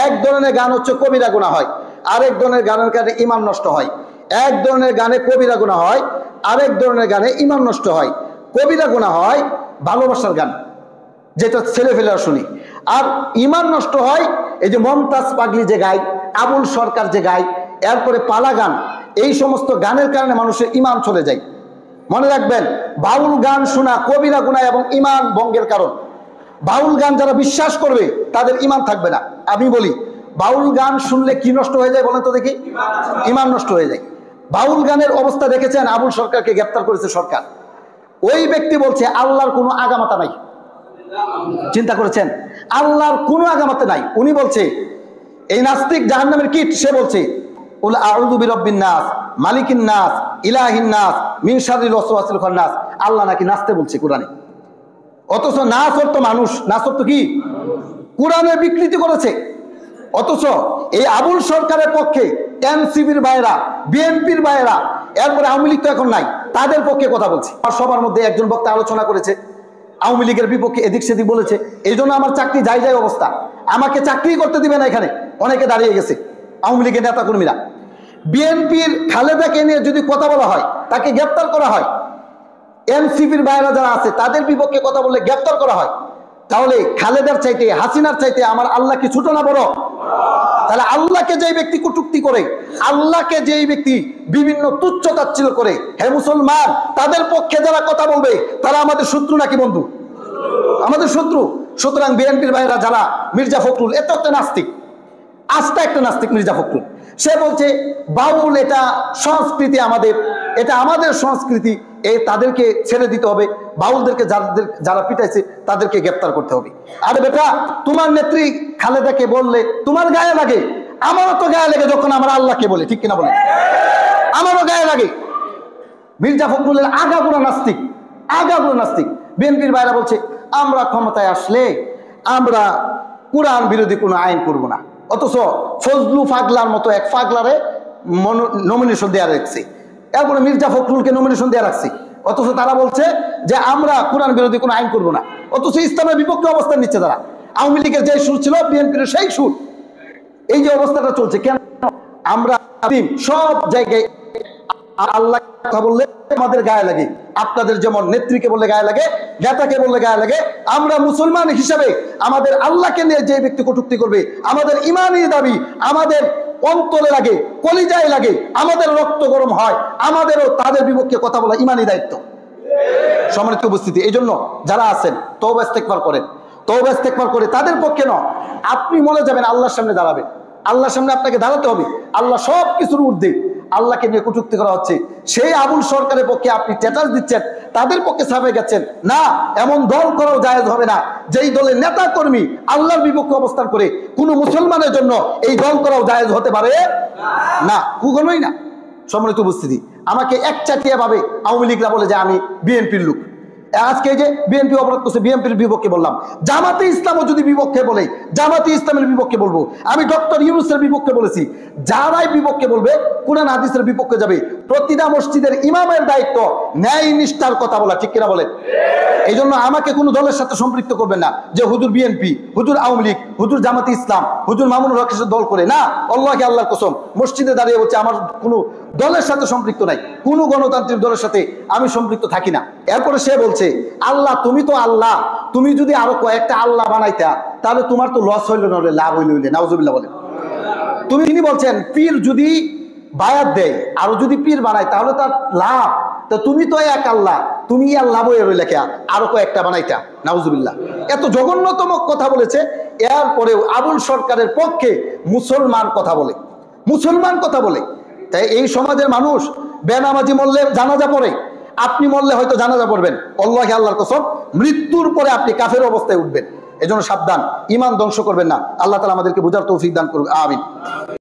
এক ধরনের গান হচ্ছে কবিরা গুনাহ হয়, আরেক ধরনের গানের কারণে ঈমান নষ্ট হয়। এক ধরনের গানে কবিরা গুনাহ হয়, আরেক ধরনের গানে ঈমান নষ্ট হয়। কবিরা গুনাহ হয় ভালোবাসার গান, যেটা ছেলেফেলেরা শুনি, আর ঈমান নষ্ট হয় এই যে মমতাজ পাগলি যে গায়, আবুল সরকার যে গায়, এরপরে পালা গান, এই সমস্ত গানের কারণে মানুষের ঈমান চলে যায়। মনে রাখবেন, বাউল গান শোনা কবিরা গুনাহ এবং ঈমান ভঙ্গের কারণ। বাউল গান যারা বিশ্বাস করবে তাদের ঈমান থাকবে না। আমি বলি, বাউল গান শুনলে কি নষ্ট হয়ে যায় বলেন তো দেখি? ঈমান নষ্ট হয়ে যায়। বাউল গানের অবস্থা দেখেছেন, আবুল সরকারকে গ্রেফতার করেছে সরকার। ওই ব্যক্তি বলছে আল্লাহর কোনো আগামাতা নাই। চিন্তা করেছেন? আল্লাহর কোনো আগামাতা নাই। উনি বলছে, এই নাস্তিক জাহান্নামের কীট, সে বলছে উল আউযু বিরাব্বিন নাস, মালিকিন নাস, ইলাহিন নাস, মিন শাররিল ওয়াসওয়াসিল খান্নাস। আল্লাহ নাকি নাচতে বলছে কোরআনে, অথচ নাচ অর্থ মানুষ, নাচ অর্থ কি? কোরআনে বিকৃতি করেছে। অথচ এই আবুল সরকারের পক্ষে এনসিপির ভাইরা, বিএনপির ভাইরা, এরপরে আওয়ামী লীগ তো এখন নাই, তাদের পক্ষে কথা বলছে। আর সবার মধ্যে একজন বক্তা আলোচনা করেছে, আওয়ামী লীগের বিপক্ষে এদিক সেদিক বলেছে, এই জন্য আমার চাকরি যাই যাই অবস্থা, আমাকে চাকরি করতে দিবে না। এখানে অনেকে দাঁড়িয়ে গেছে, আওয়ামী লীগের নেতা কর্মীরা। বিএনপির খালেদাকে নিয়ে যদি কথা বলা হয়, তাকে গ্রেফতার করা হয়। এনসিপির ভাইরা যারা আছে তাদের বিপক্ষে কথা বললে গ্রেফতার করা হয়। তাহলে খালেদার চাইতে, হাসিনার চাইতে আমার আল্লাহ কি ছোট না বড়? তাহলে আল্লাহকে যেই ব্যক্তি কটূক্তি করে, আল্লাহকে যেই ব্যক্তি বিভিন্ন তুচ্ছ তাচ্ছিল্য করে, হে মুসলমান, তাদের পক্ষে যারা কথা বলবে তারা আমাদের শত্রু নাকি বন্ধু? আমাদের শত্রু। সুতরাং বিএনপির ভাইরা যারা, মির্জা ফখরুল এত একটা নাস্তিক, আস্থা একটা নাস্তিক মির্জা ফখরুল, সে বলছে বাউল এটা সংস্কৃতি, আমাদের এটা আমাদের সংস্কৃতি, তাদেরকে ছেড়ে দিতে হবে, বাউলদেরকে যারা পিটাইছে তাদেরকে গ্রেফতার করতে হবে। আরে বেটা, তোমার নেত্রী খালেদাকে বললে তোমার গায়ে লাগে, আমারও তো গায়ে লাগে যখন আমরা আল্লাহকে বলে, ঠিক কিনা বলে? আমারও গায়ে লাগে। মির্জা ফখরুলের আগাগোড়া নাস্তিক, আগাগোড়া নাস্তিক। বিএনপির ভাইরা বলছে আমরা ক্ষমতায় আসলে আমরা কোরআন বিরোধী কোনো আইন করব না, অথচ ফজলু পাগলার মতো এক পাগলারে নমিনেশন দেওয়া রাখছে, এরপরে মির্জা ফখরুলকে নমিনেশন দেওয়া রাখছে, অথচ তারা বলছে যে আমরা কোরআন বিরোধী কোনো আইন করব না, অথচ ইসলামের বিপক্ষে অবস্থান নিচ্ছে তারা। আওয়ামী লীগের যে সুর ছিল বিএনপির সেই সুর। এই যে অবস্থাটা চলছে, কেন? আমরা সব জায়গায় আল্লাহ কথা বললে আমাদের গায়ে লাগে, আপনাদের যেমন নেত্রীকে বললে গায়ে লাগে, নেতাকে বললে গায়ে লাগে। আমরা মুসলমান হিসাবে আমাদের আল্লাহকে নিয়ে যে ব্যক্তি কটূক্তি করবে, আমাদের ইমানি দাবি আমাদের অন্তরে লাগে, কলিজায় লাগে, আমাদের রক্ত গরম হয়, আমাদেরও তাদের বিপক্ষে কথা বলা ইমানি দায়িত্ব। সম্মানিত উপস্থিতি, এই জন্য যারা আছেন তওবা ইস্তেগফার করেন, তওবা ইস্তেগফার করে তাদের পক্ষে নয়, আপনি মনে যাবেন আল্লাহর সামনে দাঁড়াবেন, আল্লাহর সামনে আপনাকে দাঁড়াতে হবে। আল্লাহ সব কিছুর ঊর্ধ্বে, আল্লাহকে নিয়ে কটূক্তি করা হচ্ছে, সেই আবুল সরকারের পক্ষে আপনি স্ট্যাটাস দিচ্ছেন, তাদের পক্ষে সাফে গেছেন না। এমন দল করাও জায়েজ হবে না, যেই দলের নেতা কর্মী আল্লাহর বিপক্ষে অবস্থান করে। কোনো মুসলমানের জন্য এই দল করাও জায়েজ হতে পারে না, কখনোই না। সম্মানিত উপস্থিতি, আমাকে একচাটিয়া ভাবে আওয়ামী লীগরা বলে যে আমি বিএনপির লোক। আজকে যে বিএনপি অপরাধ করছে, বিএনপির বিপক্ষে বললাম। জামাতে ইসলামও যদি বিপক্ষে বলে, জামাতে ইসলামের বিপক্ষে বলবো। আমি ডক্টর ইউনূসের বিপক্ষে বলেছি, যারাই বিপক্ষে বলবে কুরআন হাদিসের বিপক্ষে যাবে। প্রতিটা মসজিদের ইমামের দায়িত্ব ন্যায় নিষ্ঠার কথা বলা, ঠিক কিনা বলেন? এই জন্য আমাকে কোনো দলের সাথে সম্পৃক্ত করবেন না যে হুজুর বিএনপি, হুজুর আওয়ামী লীগ, হুজুর জামাতে ইসলাম, হুজুর মামুনুল হকের সাথে দল করে না। আল্লাহকে আল্লাহর কসম, মসজিদে দাঁড়িয়ে বলছে আমার কোনো দলের সাথে সম্পৃক্ত নাই, কোনো গণতান্ত্রিক দলের সাথে আমি সম্পৃক্ত থাকি না। এরপরে সে বলছে আল্লাহ, তুমি তো আল্লাহ, তুমি যদি আরো কয়েকটা আল্লাহ বানাইতা তাহলে তোমার তো লস হইল না, লাভ হইলে নাউজুবিল্লাহ বলেন। তিনি বলছেন পীর যদি বায়াত দেয় আরো যদি পীর বানায় তাহলে তার লাভ, তো তুমি তো এক আল্লাহ, তুমি আল্লাহ বইয়ে রইলে কে, আরো কয়েকটা বানাইটা, নাউজুবিল্লাহ। এত জঘন্যতম কথা বলেছে। এরপরেও আবুল সরকারের পক্ষে মুসলমান কথা বলে, মুসলমান কথা বলে। তাই এই সমাজের মানুষ বেনামাজি মরলে জানাজা পড়ে, আপনি মরলে হয়তো জানাজা পড়বেন, আল্লাহে আল্লাহর কসম মৃত্যুর পরে আপনি কাফের অবস্থায় উঠবেন। এজন্য সাবধান, ঈমান ধ্বংস করবেন না। আল্লাহ তাআলা আমাদেরকে বুঝার তৌফিক দান করুন, আমিন।